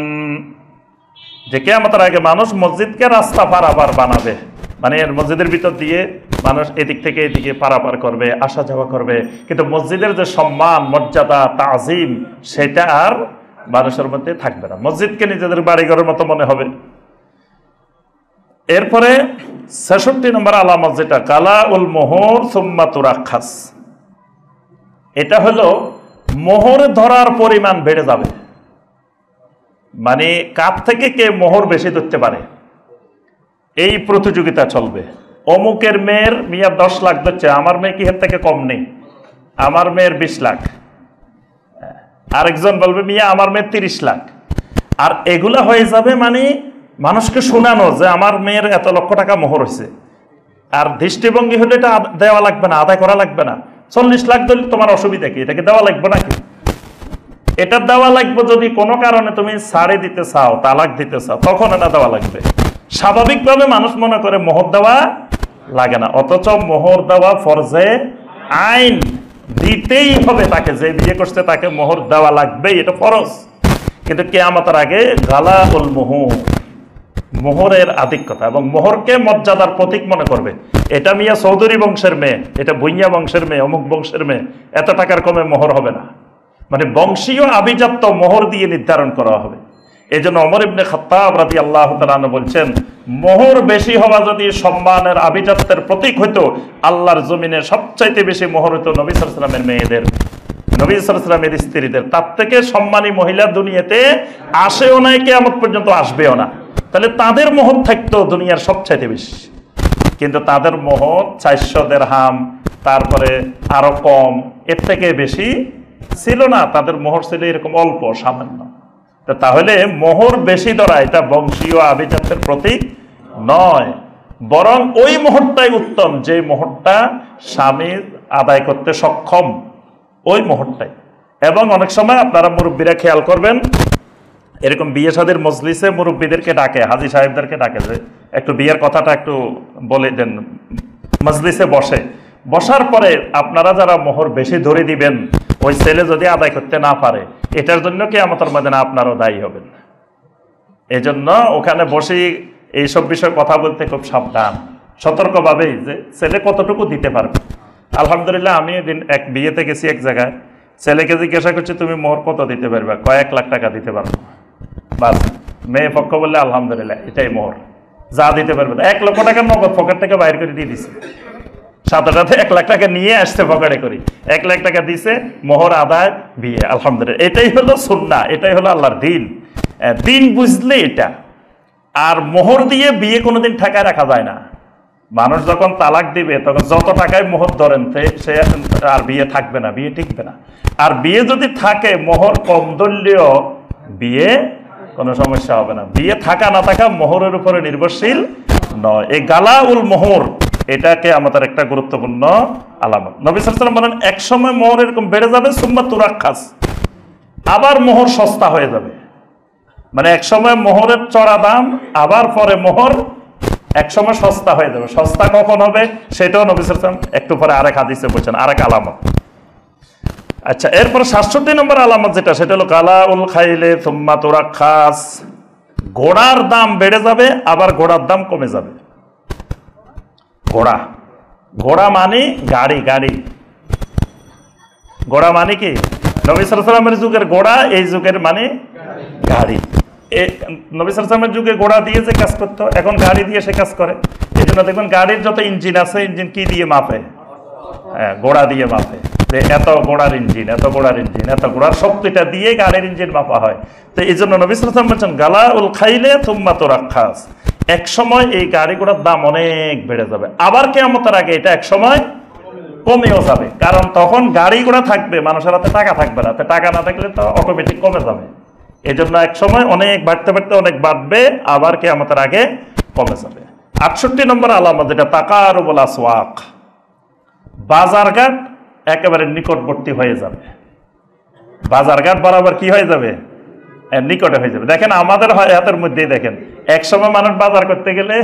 যে কিয়ামতের আগে মানুষ মসজিদকে রাস্তা পারাপার বানাবে, মানে এর মসজিদের ভিতর দিয়ে মানুষ এদিক থেকে এদিকে পারাপার করবে, আসা যাওয়া করবে, কিন্তু মসজিদের যে সম্মান, মর্যাদা, তাজিম, সেটা আর মানুষের মধ্যে থাকবে না। মসজিদকে নিজেদের বাড়িঘরের মতো মনে হবে। এরপরে ৬৬ নম্বর আলামত যেটা, কালাউল মোহর সুম্মা তুরাখাস, এটা হলো মোহর ধরার পরিমাণ বেড়ে যাবে। মানে কার থেকে কে মোহর বেশি ধরতে পারে এই প্রতিযোগিতা চলবে। অমুকের মেয়ের মিয়া 10 লাখ ধরছে, আমার মেয়ে কি এর থেকে কম নেই, আমার মেয়ের 20 লাখ। আরেকজন বলবে মিয়া আমার মেয়ের 30 লাখ। আর এগুলা হয়ে যাবে মানে মানুষকে শোনানো যে আমার মেয়ের এত লক্ষ টাকা মোহর হয়েছে। আর দৃষ্টিভঙ্গি হলে এটা দেওয়া লাগবে না, আদায় করা লাগবে না। 40 লাখ দিলে তোমার অসুবিধা কি, এটাকে দেওয়া লাগবে নাকি? এটা দেওয়া লাগবে যদি কোনো কারণে তুমি ছাড়ে দিতে চাও, তালাক দিতে চাও, তখন এটা দেওয়া লাগবে। স্বাভাবিকভাবে মানুষ মনে করে মোহর দেওয়া লাগে না, অথচ মোহর দেওয়া ফরজে আইন, দিতেই হবে তাকে, যে বিয়ে করছে তাকে মোহর দেওয়া লাগবে, এটা ফরজ। কিন্তু কিয়ামতের আগে গালাউল মোহর, মোহরের আধিক্যতা এবং মোহরকে মর্যাদার প্রতীক মনে করবে। এটা মিয়া চৌধুরী বংশের মেয়ে, এটা ভুইয়া বংশের মেয়ে, অমুক বংশের মেয়ে, এত টাকার কমে মোহর হবে না। মানে বংশীয় আভিজাত্য মোহর দিয়ে নির্ধারণ করা হবে। এই জন্য ওমর ইবনে খাত্তাব রাদিয়াল্লাহু তাআলা আনহু বলছেন, মোহর বেশি হওয়া যদি সম্মানের আভিজাত্যের প্রতীক হইতো, আল্লাহর জমিনে সবচাইতে বেশি মোহর হইতো নবী সাল্লাল্লাহু আলাইহি ওয়াসাল্লামের মেয়েদের, নবী সাল্লাল্লাহু আলাইহি ওয়াসাল্লামের স্ত্রীদের। তার থেকে সম্মানী মহিলা দুনিয়াতে আসেও নাই, কিয়ামত পর্যন্ত আসবেও না। তাহলে তাদের মোহর থাকতো দুনিয়ার সবচাইতে বেশি। কিন্তু তাদের মোহর 400 দিরহাম, তারপরে আরো কম, এর থেকে বেশি ছিল না। তাদের মোহর ছিল এরকম অল্প সামান্য। তাহলে মোহর বেশি ধরা এটা বংশীয় আভিজাত্যের প্রতীক নয়, বরং ওই মোহরটাই উত্তম যে মোহরটা স্বামী আদায় করতে সক্ষম, ওই মোহরটাই। এবং অনেক সময় আপনারা মুরব্বীরা খেয়াল করবেন, এরকম বিয়ে শাদীর মজলিসে মুরব্বীদেরকে ডাকে, হাজী সাহেবদেরকে ডাকে যে একটু বিয়ের কথাটা একটু বলে দেন। মজলিসে বসার পরে আপনারা যারা মোহর বেশি ধরে দিবেন, ওই ছেলে যদি আদায় করতে না পারে, এটার জন্য কিয়ামতের ময়দানে আপনারাও দায়ী হবেন। এই জন্য ওখানে বসে এইসব বিষয়ে কথা বলতে খুব সাবধান, সতর্কভাবেই, যে ছেলে কতটুকু দিতে পারবে। আলহামদুলিল্লাহ, আমি এক বিয়েতে গেছি, এক জায়গায় ছেলেকে জিজ্ঞাসা করছি তুমি মোহর কত দিতে পারবে, কয়েক লাখ টাকা দিতে পারবো। বাস, মেয়ে পক্ষ বললে আলহামদুলিল্লাহ এটাই মোহর, যা দিতে পারবে। 1 লক্ষ টাকা নগদ পকেট থেকে বাইর করে দিয়ে দিছে, সাথে সাথে 1 লাখ টাকা নিয়ে আসছে পকেটে করি, 1 লাখ টাকা দিছে, মোহর আদায়, বিয়ে। আলহামদুলিল্লাহ, এটাই হলো সুন্নাহ, এটাই হলো আল্লাহর দিন। দিন বুঝলে এটা। আর মোহর দিয়ে বিয়ে কোনোদিন ঠেকায় রাখা যায় না। মানুষ যখন তালাক দিবে তখন যত টাকায় মোহর ধরেন সে আর বিয়ে থাকবে না, বিয়ে টিকবে না। আর বিয়ে যদি থাকে মোহর কম ধরলেও বিয়ে কোনো সমস্যা হবে না। বিয়ে থাকা না থাকা মোহরের উপরে নির্ভরশীল নয়। এই গালাউল মোহর, এটাকে আমাদের একটা গুরুত্বপূর্ণ আলামত। নবী সাল্লাল্লাহু আলাইহি ওয়াসাল্লাম বলেন, এক সময় মোহর এরকম বেড়ে যাবে, সুম্মা তুরাখাস, আবার মোহর সস্তা হয়ে যাবে। মানে এক সময় মোহরের চড়া দাম, আবার পরে মোহর এক সময় সস্তা হয়ে যাবে। সস্তা কখন হবে সেটাও নবী সাল্লাল্লাহু আলাইহি ওয়াসাল্লাম একটু পরে আরেক হাদিসে বলছেন, আরেক আলামত। আচ্ছা, এরপর ৬৭ নম্বর আলামত যেটা, সেটা হলো কালাউল খাইলে সুম্মা তুরাখাস, ঘোড়ার দাম বেড়ে যাবে, আবার ঘোড়ার দাম কমে যাবে। ঘোড়া মানে গাড়ি, ঘোড়া মানে কি? নবী সাল্লাল্লাহু আলাইহি ওয়াসাল্লামের যুগের ঘোড়া, এই যুগের মানে গাড়ি। নবী সাল্লাল্লাহু আলাইহি ওয়াসাল্লামের যুগে ঘোড়া দিয়ে যে কাজ করতো, এখন গাড়ি দিয়ে সে কাজ করে। এই জন্য দেখবেন গাড়ির যত ইঞ্জিন আছে, ইঞ্জিন কি দিয়ে মাপে? হ্যাঁ, ঘোড়া দিয়ে মাপে। যে এত ঘোড়ার ইঞ্জিন, এত ঘোড়ার ইঞ্জিন, এত ঘোড়ার শক্তিটা দিয়ে গাড়ির ইঞ্জিন মাপা হয়। তো এই জন্য নবী সাল্লাল্লাহু আলাইহি ওয়াসাল্লাম বলছেন, গালাউল খাইলে সুম্মা তুরাখাস, এক সময় এই গাড়ি ঘোড়ার দাম অনেক বেড়ে যাবে, আবার কিয়ামতের আগে এটা এক সময় কমেও যাবে। কারণ তখন গাড়ি ঘোড়া থাকবে, মানুষের হাতে টাকা থাকবে না। টাকা না থাকলে তো অটোমেটিক কমে যাবে। এই জন্য এক সময় অনেক বাড়তে অনেক বাড়বে, আবার কিয়ামতের আগে কমে যাবে। ৬৮ নম্বর আলামত যেটা, তাকারুবুল আসওয়াক, বাজারঘাট একেবারে নিকটবর্তী হয়ে যাবে। বাজারঘাট বরাবর কি হয়ে যাবে? নিকটে হয়ে যাবে। দেখেন আমাদের হাতের মধ্যেই দেখেন, এক সময় মানুষ বাজার করতে গেলে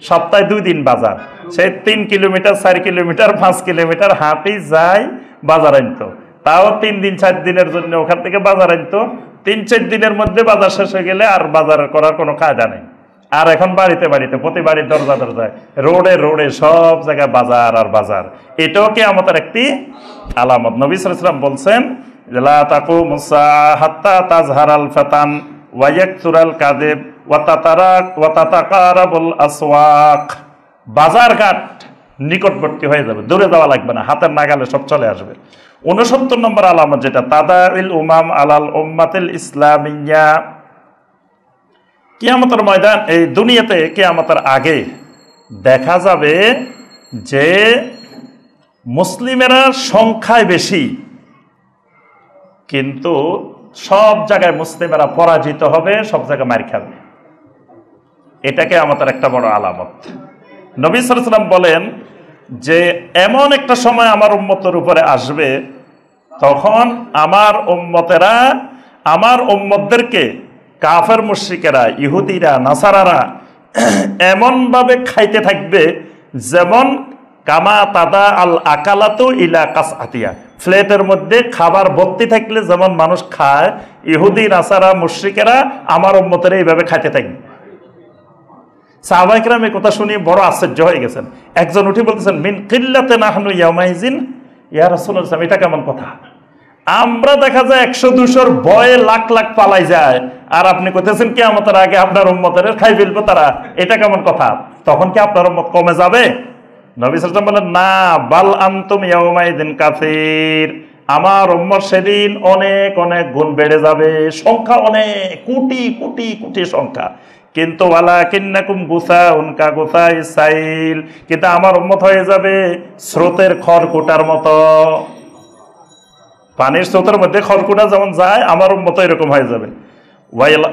সপ্তাহে 2 দিন বাজার, সে 3 কিলোমিটার, 4 কিলোমিটার, 5 কিলোমিটার হাঁটি যায় বাজার আনতো। তাও 3 দিন 4 দিনের জন্য ওখান থেকে বাজার আনতো। 3-4 দিনের মধ্যে বাজার শেষ হয়ে গেলে আর বাজার করার কোনো কায়দা নেই। আর এখন বাড়িতে বাড়িতে, প্রতি বাড়ির দরজা দরজায়, রোডে রোডে সব জায়গায় বাজার আর বাজার। এটাও কিয়ামতের একটি আলামত। নবী সাল্লাল্লাহু আলাইহি ওয়াসাল্লাম বলছেন, লা তাকুমুস সাআ হাত্তা তাজহারাল ফাতান ওয়া ইয়াকসুরাল কাযিব ওয়া তাতাকারাবুল আসওয়াক। বাজারঘাট নিকটবর্তী হয়ে যাবে, দূরে যাওয়া লাগবে না, হাতের নাগালে সব চলে আসবে। 69 নম্বর আলামত যেটা, তাদাইল উমাম আলাল উম্মাতিল ইসলামিয়া। কিয়ামতের ময়দান, এই দুনিয়াতে কিয়ামতের আগে দেখা যাবে যে মুসলিমেরা সংখ্যায় বেশি, কিন্তু সব জায়গায় মুসলিমেরা পরাজিত হবে, সব জায়গায় মার খাবে। এটাকে আমাদের একটা বড় আলামত। নবী সাল্লাল্লাহু আলাইহি ওয়াসাল্লাম বলেন যে এমন একটা সময় আমার উম্মতের উপরে আসবে, তখন আমার উম্মতেরা আমার উম্মতদেরকে কাফের মুশরিকেরা, ইহুদিরা, নাসারারা এমনভাবে খাইতে থাকবে যেমন কামা তাদা আল আকালাতু ইলা কাসআতিয়া। ফ্লেটের মধ্যে খাবার ভর্তি থাকলে যেমন মানুষ খায়, ইহুদি, নাসারা, মুশরিকেরা আমার উম্মতেরা এইভাবে খাইতে থাকবে। সাহাবায়ে কেরাম এই কথা শুনে বড় আশ্চর্য হয়ে গেছেন। একজন উঠে বলতেছেন, মিন কিল্লাতে নাহনু ইয়াউমাইজিন ইয়া রাসূলুল্লাহ, এটা কেমন কথা? আমরা দেখা যায় 100-200 ভয়ে লাখ লাখ পালাই যায়, আর আপনি কইতেছেন কিয়ামতের আগে আপনার উম্মতের খাই ফেলবে তারা, এটা কেমন কথা? তখন কি আপনার উম্মত কমে যাবে? নবী সাল্লাল্লাহু আলাইহি ওয়াসাল্লাম বলেন, না, বাল আনতুম ইয়াউমাইদিন কাসীর, আমার উম্মত সেদিন অনেক অনেক গুণ বেড়ে যাবে, সংখ্যা অনেক, কোটি কোটি কোটি সংখ্যা। কিন্তু ওয়ালাকিন্নাকুম গুসাউন কা গুসাইস সাইল, কিন্তু আমার উম্মত হয়ে যাবে স্রোতের খড়কুটার মতো। পানির স্রোতের মধ্যে খড়কুটা যেমন যায়, আমার উম্মত এরকম হয়ে যাবে।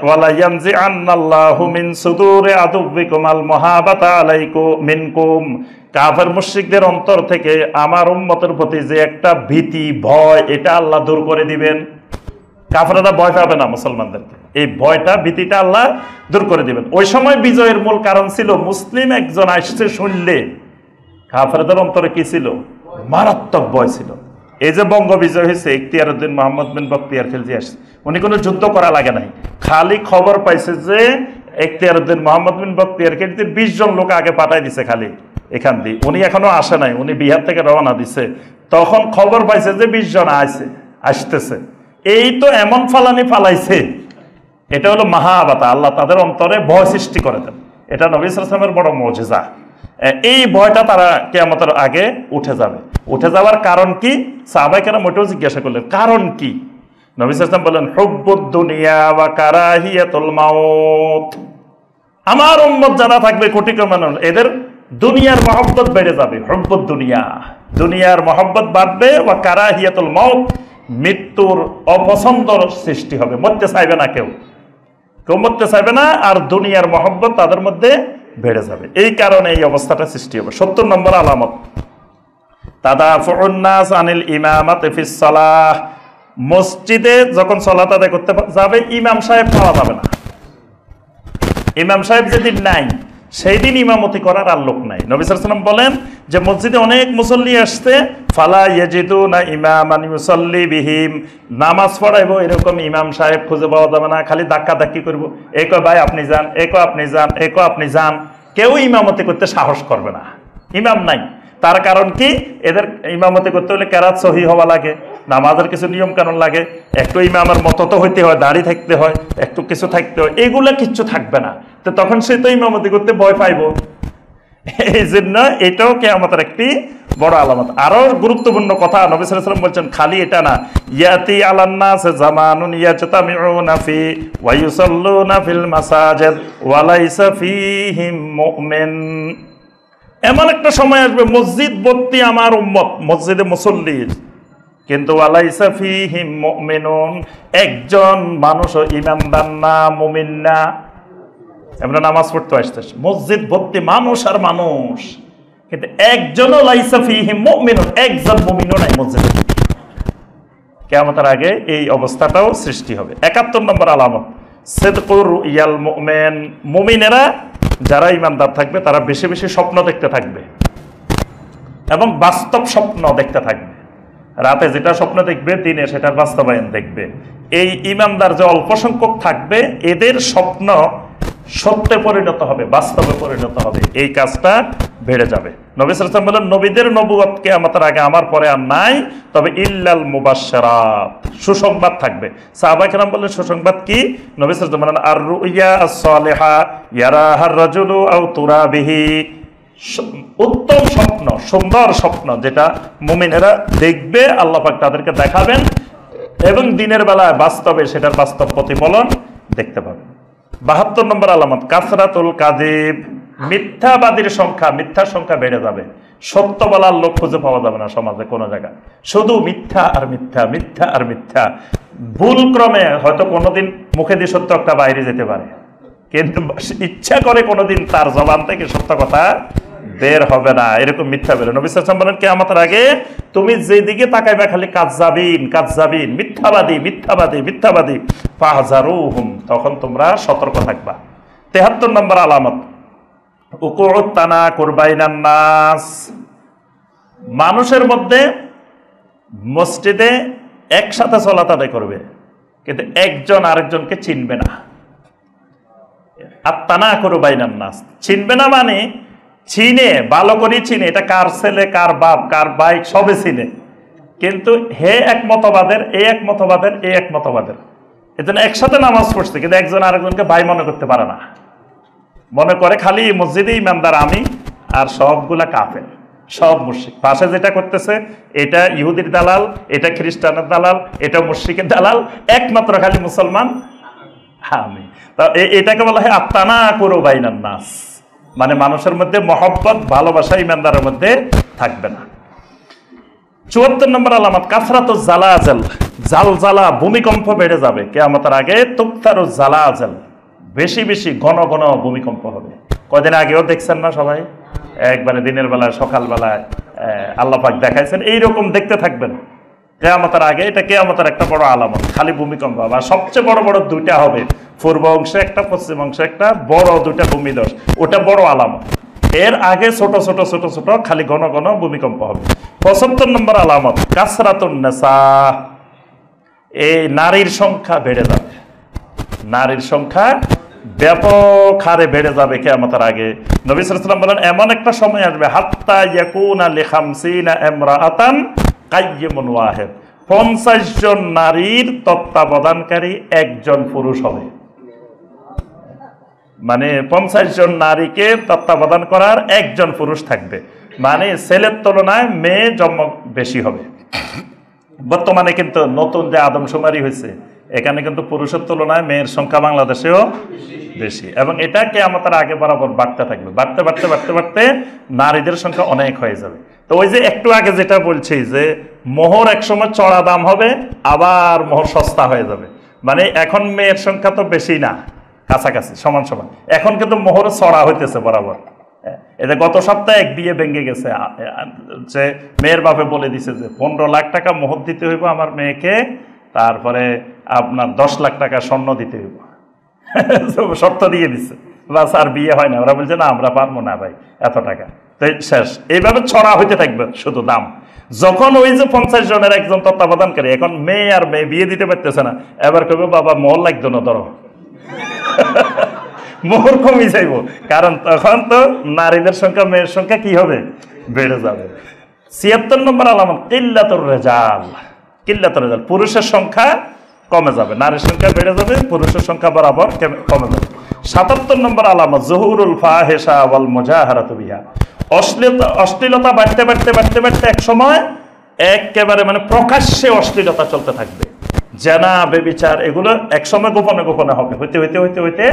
ওয়ালা ইয়ানজিআন্নাল্লাহু মিন সুদুরি আদুবিকুম আল মুহাবাতা আলাইকুম মিনকুম, কাফের মুশরিকদের অন্তর থেকে আমার উম্মতের প্রতি যে একটা ভীতি, ভয়, এটা আল্লাহ দূর করে দিবেন। কাফেররা ভয় পাবে না মুসলমানদেরকে, এই ভয়টা, ভীতিটা আল্লাহ দূর করে দিবেন। ওই সময় বিজয়ের মূল কারণ ছিল মুসলিম একজন আসছে শুনলে কাফেরদের অন্তরে কি ছিল? মারাত্মক ভয় ছিল। এই যে বঙ্গ বিজয় হয়েছে, ইখতিয়ারউদ্দিন মোহাম্মদ বিন বখতিয়ার খিলজি আসছে, উনি কোনো যুদ্ধ করা লাগে নাই, খালি খবর পাইছে যে ইখতিয়ারউদ্দিন মোহাম্মদ বিন বখতিয়ার খিলজি 20 জন লোক আগে পাঠাই দিছে খালি এখান দিয়ে, উনি এখনো আসে নাই, উনি বিহার থেকে রওনা দিছে, তখন খবর পাইছে যে 20 জন আসতেছে। এই তো এমন ফালানি ফালাইছে, এটা হলো মাহাবাতা, আল্লাহ তাদের অন্তরে ভয় সৃষ্টি করে দেন। এটা নবী সাল্লাল্লাহু আলাইহি ওয়াসাল্লামের বড় মুজিজা। এই ভয়টা তারা কিয়ামতের আগে উঠে যাবে। উঠে যাওয়ার কারণ কি? সাহাবায়ে কেরাম ওটাও জিজ্ঞাসা করলেন, কারণ কি? নবী সাল্লাল্লাহু আলাইহি ওয়াসাল্লাম বলেন, হুব্বুদ দুনিয়া ওয়া কারাহিয়াতুল মাউত। আমার উম্মত যারা থাকবে কোটি মানুষ, এদের দুনিয়ার মহব্বত বেড়ে যাবে। হুব্বুদ দুনিয়া, দুনিয়ার মহব্বত বাড়বে, ওয়া কারাহিয়াতুল মাউত, মৃত্যুর অপছন্দর সৃষ্টি হবে, মরতে চাইবে না, কেউ মরতে চাইবে না, আর দুনিয়ার মহব্বত তাদের মধ্যে বেড়ে যাবে। এই কারণে এই অবস্থাটা সৃষ্টি হবে। 70 নম্বর আলামত, তাদাফুউন নাস আনিল ইমামাতি ফিস সালাহ। মসজিদে যখন সালাত আদায় করতে যাবে, ইমাম সাহেব পাওয়া যাবে না। ইমাম সাহেব যেদিন নাই, সেই দিন ইমামতি করার আর লোক নাই। নবী সাল্লাল্লাহু আলাইহি ওয়াসাল্লাম বলেন যে মসজিদে অনেক মুসল্লি আসছে, ফালা ইয়াজিদুনা ইমামান ইউসাল্লি বিহিম, নামাজ পড়াইবো এরকম ইমাম সাহেব খুঁজে পাওয়া যাবে না, খালি ধাক্কা ধাক্কি করবো, এ কয় ভাই আপনি যান, এ কয় আপনি যান, এ কয় আপনি যান, কেউ ইমামতি করতে সাহস করবে না, ইমাম নাই। তার কারণ কি? এদের ইমামতি করতে হলে কেরাত সহি হওয়া লাগে, নামাজের কিছু নিয়ম কানুন লাগে, একটু ইমামের মতো তো হইতে হয়, দাড়ি থাকতে হয়, একটু কিছু থাকতে হয়, এগুলা কিচ্ছু থাকবে না। তো তখন সে তো ইমামতি করতে ভয় পাইব। এই জন্য এটাও কিয়ামতের একটি বড় আলামত। আরো গুরুত্বপূর্ণ কথা নবী সাল্লাল্লাহু আলাইহি ওয়াসাল্লাম বলছেন, খালি এটা না, ইয়াতি আলান নাস জামানুন ইয়াজতামিউনা ফি ওয়া ইউসাল্লুনা ফিল মাসাজিদ ওয়া লাইসা ফীহিম মুমিন। এমন একটা সময় আসবে মসজিদ ভর্তি আমার উম্মত, মসজিদে মুসল্লি, কিন্তু ওয়া লাইসা ফীহিম মুমিনুন, একজন মানুষও ইমানদার না, মুমিন না। আমরা নামাজ পড়তে আসতেছি, মসজিদ ভর্তি মানুষ আর মানুষ, কিন্তু একজনও লাইসা ফীহিম মুমিনুন, একজন মুমিনও নাই মসজিদে। কিয়ামতের আগে এই অবস্থাটাও সৃষ্টি হবে। 71 নম্বর আলামত, সিদকুর ইয়াল মুমিন। মুমিনেরা যারা ইমানদার থাকবে তারা বেশি বেশি স্বপ্ন দেখতে থাকবে এবং বাস্তব স্বপ্ন দেখতে থাকবে। রাতে যেটা স্বপ্ন দেখবে দিনে সেটার বাস্তবায়ন দেখবে। এই ইমানদার যে অল্প সংখ্যক থাকবে এদের স্বপ্ন সত্যে পরিণত হবে, বাস্তবে পরিণত হবে, এই কাজটা বেড়ে যাবে। নবী সাল্লাল্লাহু আলাইহি ওয়াসাল্লাম বলেন, নবীদের নবুয়ত কিয়ামতের আগে আমার পরে আর নাই, তবে ইল্লাল মুবাশশিরাত, সুসংবাদ থাকবে। সাহাবায়ে কেরাম বললেন সুসংবাদ কি? নবী সাল্লাল্লাহু আলাইহি ওয়াসাল্লাম বলেন, আর রুইয়া আস-সালিহা ইয়ারাহার রাজুলু আও তুরা বিহি, উত্তম স্বপ্ন, সুন্দর স্বপ্ন যেটা মুমিনেরা দেখবে, আল্লাহ পাক তাদেরকে দেখাবেন এবং দিনের বেলায় বাস্তবে সেটার বাস্তব প্রতিফলন দেখতে পাবেন। 72 নম্বর আলামত কাসরাতুল কাযিব, মিথ্যাবাদীর সংখ্যা, মিথ্যার সংখ্যা বেড়ে যাবে। সত্য বলার লোক খুঁজে পাওয়া যাবে না সমাজে কোনো জায়গায়, শুধু মিথ্যা আর মিথ্যা, মিথ্যা আর মিথ্যা। ভুল ক্রমে হয়তো কোনোদিন মুখে দিয়ে সত্য একটা বাইরে যেতে পারে, কিন্তু ইচ্ছা করে কোনোদিন তার জবান থেকে সত্য কথা বের হবে না, এরকম মিথ্যা বের। নবী সাল্লাল্লাহু আলাইহি ওয়াসাল্লাম বলেন কিয়ামতের আগে তুমি যেদিকে তাকাইবা খালি কাযযাবিন, কাযযাবিন, মিথ্যাবাদী, মিথ্যাবাদী, মিথ্যাবাদী, ফাহজারুহুম, তখন তোমরা সতর্ক থাকবা। 73 নম্বর আলামত উকুউত তানাকুর বাইনান নাস, মানুষের মধ্যে মসজিদে একসাথে সালাত আদায় করবে কিন্তু একজন আরেকজনকে চিনবে না। আর তানাকুর বাইনান নাস, চিনবে না মানে চিনে, ভালো করে চিনে, এটা কার ছেলে, কার বাপ, কার ভাই, সবে চিনে, কিন্তু হে এক মতবাদের, এ এক মতবাদের, এ এক মতবাদের, এজন্য একসাথে নামাজ পড়ছে কিন্তু একজন আরেকজনকে ভাই মনে করতে পারে না, মনে করে খালি মসজিদে ইমানদার আমি আর সবগুলা কাফের, সব মুশরিক। পাশে যেটা করতেছে এটা ইহুদির দালাল, এটা খ্রিস্টানের দালাল, এটা মুশরিকের দালাল, একমাত্র খালি মুসলমান আমি। তা এটাকে বলা হয় আত্তানাকুরু বাইনান নাস, মানে মানুষের মধ্যে মহব্বত, ভালোবাসা ইমানদারের মধ্যে থাকবে না। 74 নম্বর আলামত কাসরাতুজ জালাজাল, জালজালা, ভূমিকম্প বেড়ে যাবে কিয়ামতের আগে। তুকতারুজ জালাজাল, বেশি বেশি ঘন ঘন ভূমিকম্প হবে। কদিন আগেও দেখছেন না সবাই, একবারে দিনের বেলায় সকালবেলায় আল্লাহ পাক দেখাইছেন, এইরকম দেখতে থাকবেন কিয়ামতের আগে। এটা কিয়ামতের একটা বড় আলামত, খালি ভূমিকম্প হবে। আর সবচেয়ে বড় বড় দুইটা হবে, পূর্ব অংশে একটা, পশ্চিম অংশে একটা, বড় দুইটা ভূমিধস, ওটা বড় আলামত। এর আগে ছোট ছোট ছোট ছোট খালি ঘন ঘন ভূমিকম্প হবে। 75 নম্বর আলামত কাসরাতুন নিসা, এই নারীর সংখ্যা বেড়ে যাবে, নারীর সংখ্যা ব্যাপক হারে বেড়ে যাবে কিয়ামতের আগে। নবী সাল্লাল্লাহু আলাইহি ওয়াসাল্লাম বলেন এমন একটা সময় আসবে হাত্তা ইয়াকুনা লিখামসিনা ইমরাআতান কাইয়্যিমুন ওয়াহিদ, 50 জন নারীর তত্ত্বাবধানকারী একজন পুরুষ হবে, মানে 50 জন নারীকে তত্ত্বাবধান করার একজন পুরুষ থাকবে, মানে ছেলের তুলনায় মেয়ে জন্ম বেশি হবে। বর্তমানে কিন্তু নতুন যে আদমশুমারি হয়েছে এখানে কিন্তু পুরুষের তুলনায় মেয়ের সংখ্যা বাংলাদেশেও বেশি, এবং এটা কিয়ামতের আগে বরাবর বাড়তে থাকবে, বাড়তে বাড়তে বাড়তে বাড়তে নারীদের সংখ্যা অনেক হয়ে যাবে। তো ওই যে একটু আগে যেটা বলছি যে মোহর একসময় চড়া দাম হবে, আবার মোহর সস্তা হয়ে যাবে, মানে এখন মেয়ের সংখ্যা তো বেশি না, কাছাকাছি সমান সমান, এখন কিন্তু মোহর চড়া হইতেছে বরাবর। এটা গত সপ্তাহে এক বিয়ে ভেঙে গেছে, যে মেয়ের বাপে বলে দিছে যে 15 লাখ টাকা মোহর দিতে হইব আমার মেয়েকে, তারপরে আপনার 10 লাখ টাকা স্বর্ণ দিতে হইব, শর্ত দিয়ে দিচ্ছে, বাস আর বিয়ে হয় না। ওরা বলছে না আমরা পারবো না ভাই এত টাকা, তাই শেষ। এইভাবে ছড়া হইতে থাকবে শুধু দাম। যখন ওই যে 50 জনের একজন তত্ত্বাবধানকারী, এখন মেয়ে আর মেয়ে বিয়ে দিতে পারতেছে না, এবার কবে বাবা মোহর লাগতো না, ধরো মোহর কমে যাইব, কারণ তখন তো নারীদের সংখ্যা মেয়ের সংখ্যা কি হবে, বেড়ে যাবে। 76 নম্বর আলামত কিল্লাতুর রিজাল, কিল্লাতুর রিজাল, পুরুষের সংখ্যা কমে যাবে, নারীর সংখ্যা বেড়ে যাবে, পুরুষের সংখ্যা বরাবর কমে যাবে। 77 নম্বর আলামত যুহুরুল ফাহিশা ওয়াল মুজাহারাতু বিহা, অশ্লীলতা বাড়তে বাড়তে বাড়তে বাড়তে এক সময় একেবারে মানে প্রকাশ্যে অশ্লীলতা চলতে থাকবে, জেনা বেবিচার এগুলো একসময় গোপনে গোপনে হবে, হইতে হইতে হইতে হইতে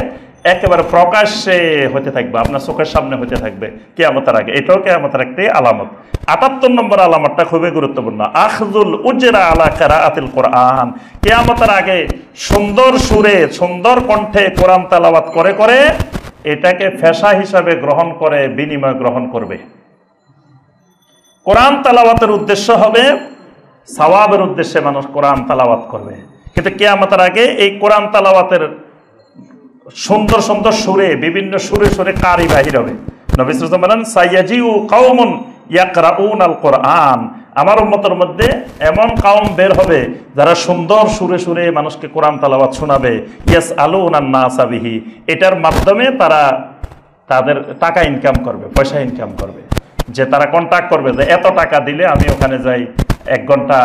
একেবারে প্রকাশ্যে হতে থাকবে, আপনার চোখের সামনে হতে থাকবে কিয়ামতের আগে। এটাও কিয়ামতের একটি আলামত। 78 নম্বর আলামতটা খুবই গুরুত্বপূর্ণ, আখযুল উজরা আলা কিরাআতিল কোরআন, কিয়ামতের আগে সুন্দর সুরে সুন্দর কণ্ঠে কোরআন তেলাওয়াত করে করে এটাকে পেশা হিসাবে গ্রহণ করে বিনিময় গ্রহণ করবে। কোরআন তেলাওয়াতের উদ্দেশ্য হবে সওয়াবের উদ্দেশ্যে মানুষ কোরআন তেলাওয়াত করবে, কিন্তু কিয়ামতের আগে এই কোরআন তেলাওয়াতের সুন্দর সুন্দর সুরে, বিভিন্ন সুরে সুরে কারি বাহির হবে। নবী সাল্লাল্লাহু আলাইহি ওয়াসাল্লাম বলেন সাইয়াজিউ কওমুন ইয়াকরাউনাল কোরআন, আমার উম্মতের মধ্যে এমন কাউম বের হবে যারা সুন্দর সুরে সুরে মানুষকে কোরআন তেলাওয়াত শোনাবে। ইয়াসআলুনান নাসা বিহি, এটার মাধ্যমে তারা তাদের টাকা ইনকাম করবে, পয়সা ইনকাম করবে। যে তারা কন্ট্যাক্ট করবে যে এত টাকা দিলে আমি ওখানে যাই, 1 ঘন্টা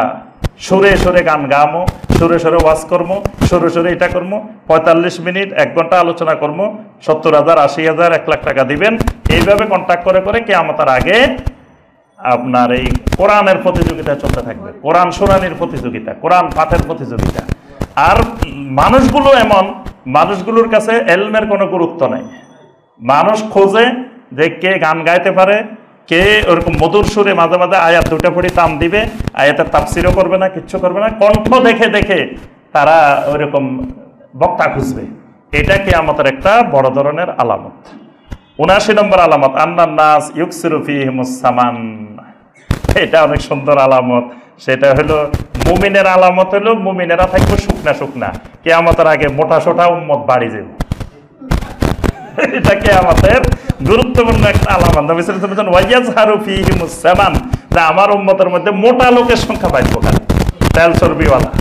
সুরে সুরে গান গামো, সুরে সুরে ওয়াজ করবো, সুরে সুরে এটা করবো, 45 মিনিট 1 ঘন্টা আলোচনা করবো, 70,000 80,000 1 লাখ টাকা দিবেন। এইভাবে কন্ট্যাক্ট করে করে কিয়ামতের আগে আপনার এই কোরআনের প্রতিযোগিতা চলতে থাকবে, কোরআন শুনানির প্রতিযোগিতা, কোরআন পাঠের প্রতিযোগিতা। আর মানুষগুলো এমন, মানুষগুলোর কাছে এলমের কোনো গুরুত্ব নাই। মানুষ খোঁজে যে কে গান গাইতে পারে, কে ওরকম মধুর সুরে মাঝে মাঝে আয়াত 2টা পড়ি তাম দিবে, আয়াতের তাফসিরও করবে না, কিচ্ছু করবে না, কণ্ঠ দেখে দেখে তারা ওইরকম বক্তা খুঁজবে। এটা কিয়ামতের একটা বড় ধরনের আলামত। 79 নম্বর আলামত, আন্নান নাস ইউকসিরু ফীহিমুস সামান। এটা অনেক সুন্দর আলামত। সেটা হলো মুমিনের আলামত হলো মুমিনেরা থাকবে শুকনা শুকনা, কিয়ামতের আগে মোটা সোটা উম্মত বাড়ি যাবে। এটা কিয়ামতের গুরুত্বপূর্ণ একটা আলামত। নবী সাল্লাল্লাহু আলাইহি ওয়াসাল্লাম ওয়াইয়াজহারু ফীহিমুস সামান, আমার উম্মতের মধ্যে মোটা লোকের সংখ্যা বাড়বে, তেল চর্বিওয়ালা।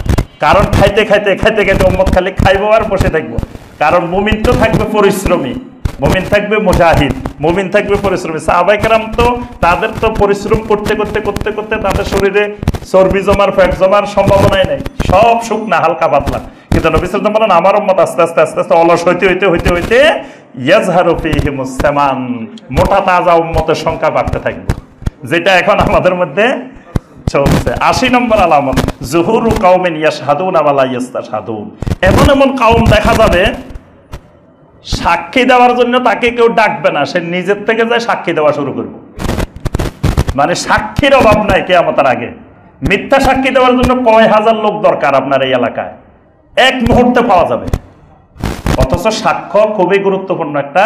কারণ খাইতে খাইতে খাইতে খাইতে উম্মত খালি খাইবো আর বসে থাকবো। কারণ মুমিন তো থাকবে পরিশ্রমী, মুমিন থাকবে মুজাহিদ, মুমিন থাকবে পরিশ্রমী। সাহাবায়ে কেরাম তো তাদের তো পরিশ্রম করতে করতে করতে করতে তাদের শরীরে চর্বি জমার, ফ্যাট জমার সম্ভাবনাই নেই, সব শুকনা হালকা পাতলা। কিন্তু নবী সাল্লাল্লাহু আলাইহি ওয়াসাল্লাম বলেন আমার উম্মত আস্তে আস্তে আস্তে আস্তে অলস হইতে হইতে হইতে হইতে ইয়াজহারু ফীহিমুস সামান, মোটা তাজা উম্মতের সংখ্যা বাড়তে থাকবে, যেটা এখন আমাদের মধ্যে চলছে। 80 নম্বর আলামত, যুহুরু কওমিন ইয়াশহাদুনা ওয়া লা ইস্তাশহাদুন। এমন এমন কওম দেখা যাবে সাক্ষী দেওয়ার জন্য তাকে কেউ ডাকবে না, সে নিজের থেকে যায় সাক্ষী দেওয়া শুরু করবে। মানে সাক্ষীর অভাব নাই কিয়ামতের আগে। মিথ্যা সাক্ষী দেওয়ার জন্য কয় হাজার লোক দরকার আপনার এই এলাকায়, 1 মুহূর্তে পাওয়া যাবে। অথচ সাক্ষ্য খুবই গুরুত্বপূর্ণ একটা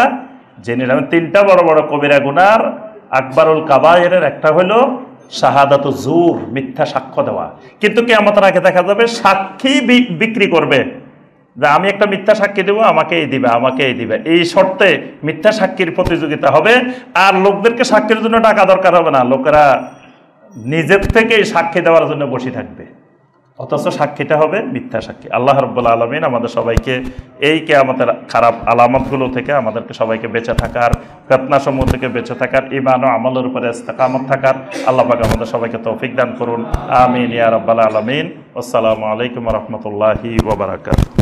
জিনিস। আমি 3টা বড় বড় কবিরা গুনার আকবারুল কাবায়েরের একটা হলো শাহাদাতু জুর, মিথ্যা সাক্ষ্য দেওয়া। কিন্তু কিয়ামতের আগে দেখা যাবে সাক্ষী বিক্রি করবে, যে আমি একটা মিথ্যা সাক্ষী দেবো, আমাকে এই দিবে, আমাকে এই দিবে, এই শর্তে মিথ্যা সাক্ষীর প্রতিযোগিতা হবে। আর লোকদেরকে সাক্ষীর জন্য টাকা দরকার হবে না, লোকেরা নিজের থেকে সাক্ষী দেওয়ার জন্য বসে থাকবে। অথচ সাক্ষীটা হবে মিথ্যা সাক্ষী। আল্লাহ রাব্বুল আলামিন আমাদের সবাইকে এই কিয়ামতের খারাপ আলামতগুলো থেকে আমাদেরকে সবাইকে বেঁচে থাকার, ফিতনা সমূহ থেকে বেঁচে থাকার, ঈমান ও আমলের উপরে ইস্তেকামত থাকার আল্লাহ পাক আমাদের সবাইকে তৌফিক দান করুন। আমিন ইয়া রাব্বাল আলামিন। আসসালামু আলাইকুম ওয়া রাহমাতুল্লাহি ওয়া বারাকাতুহু।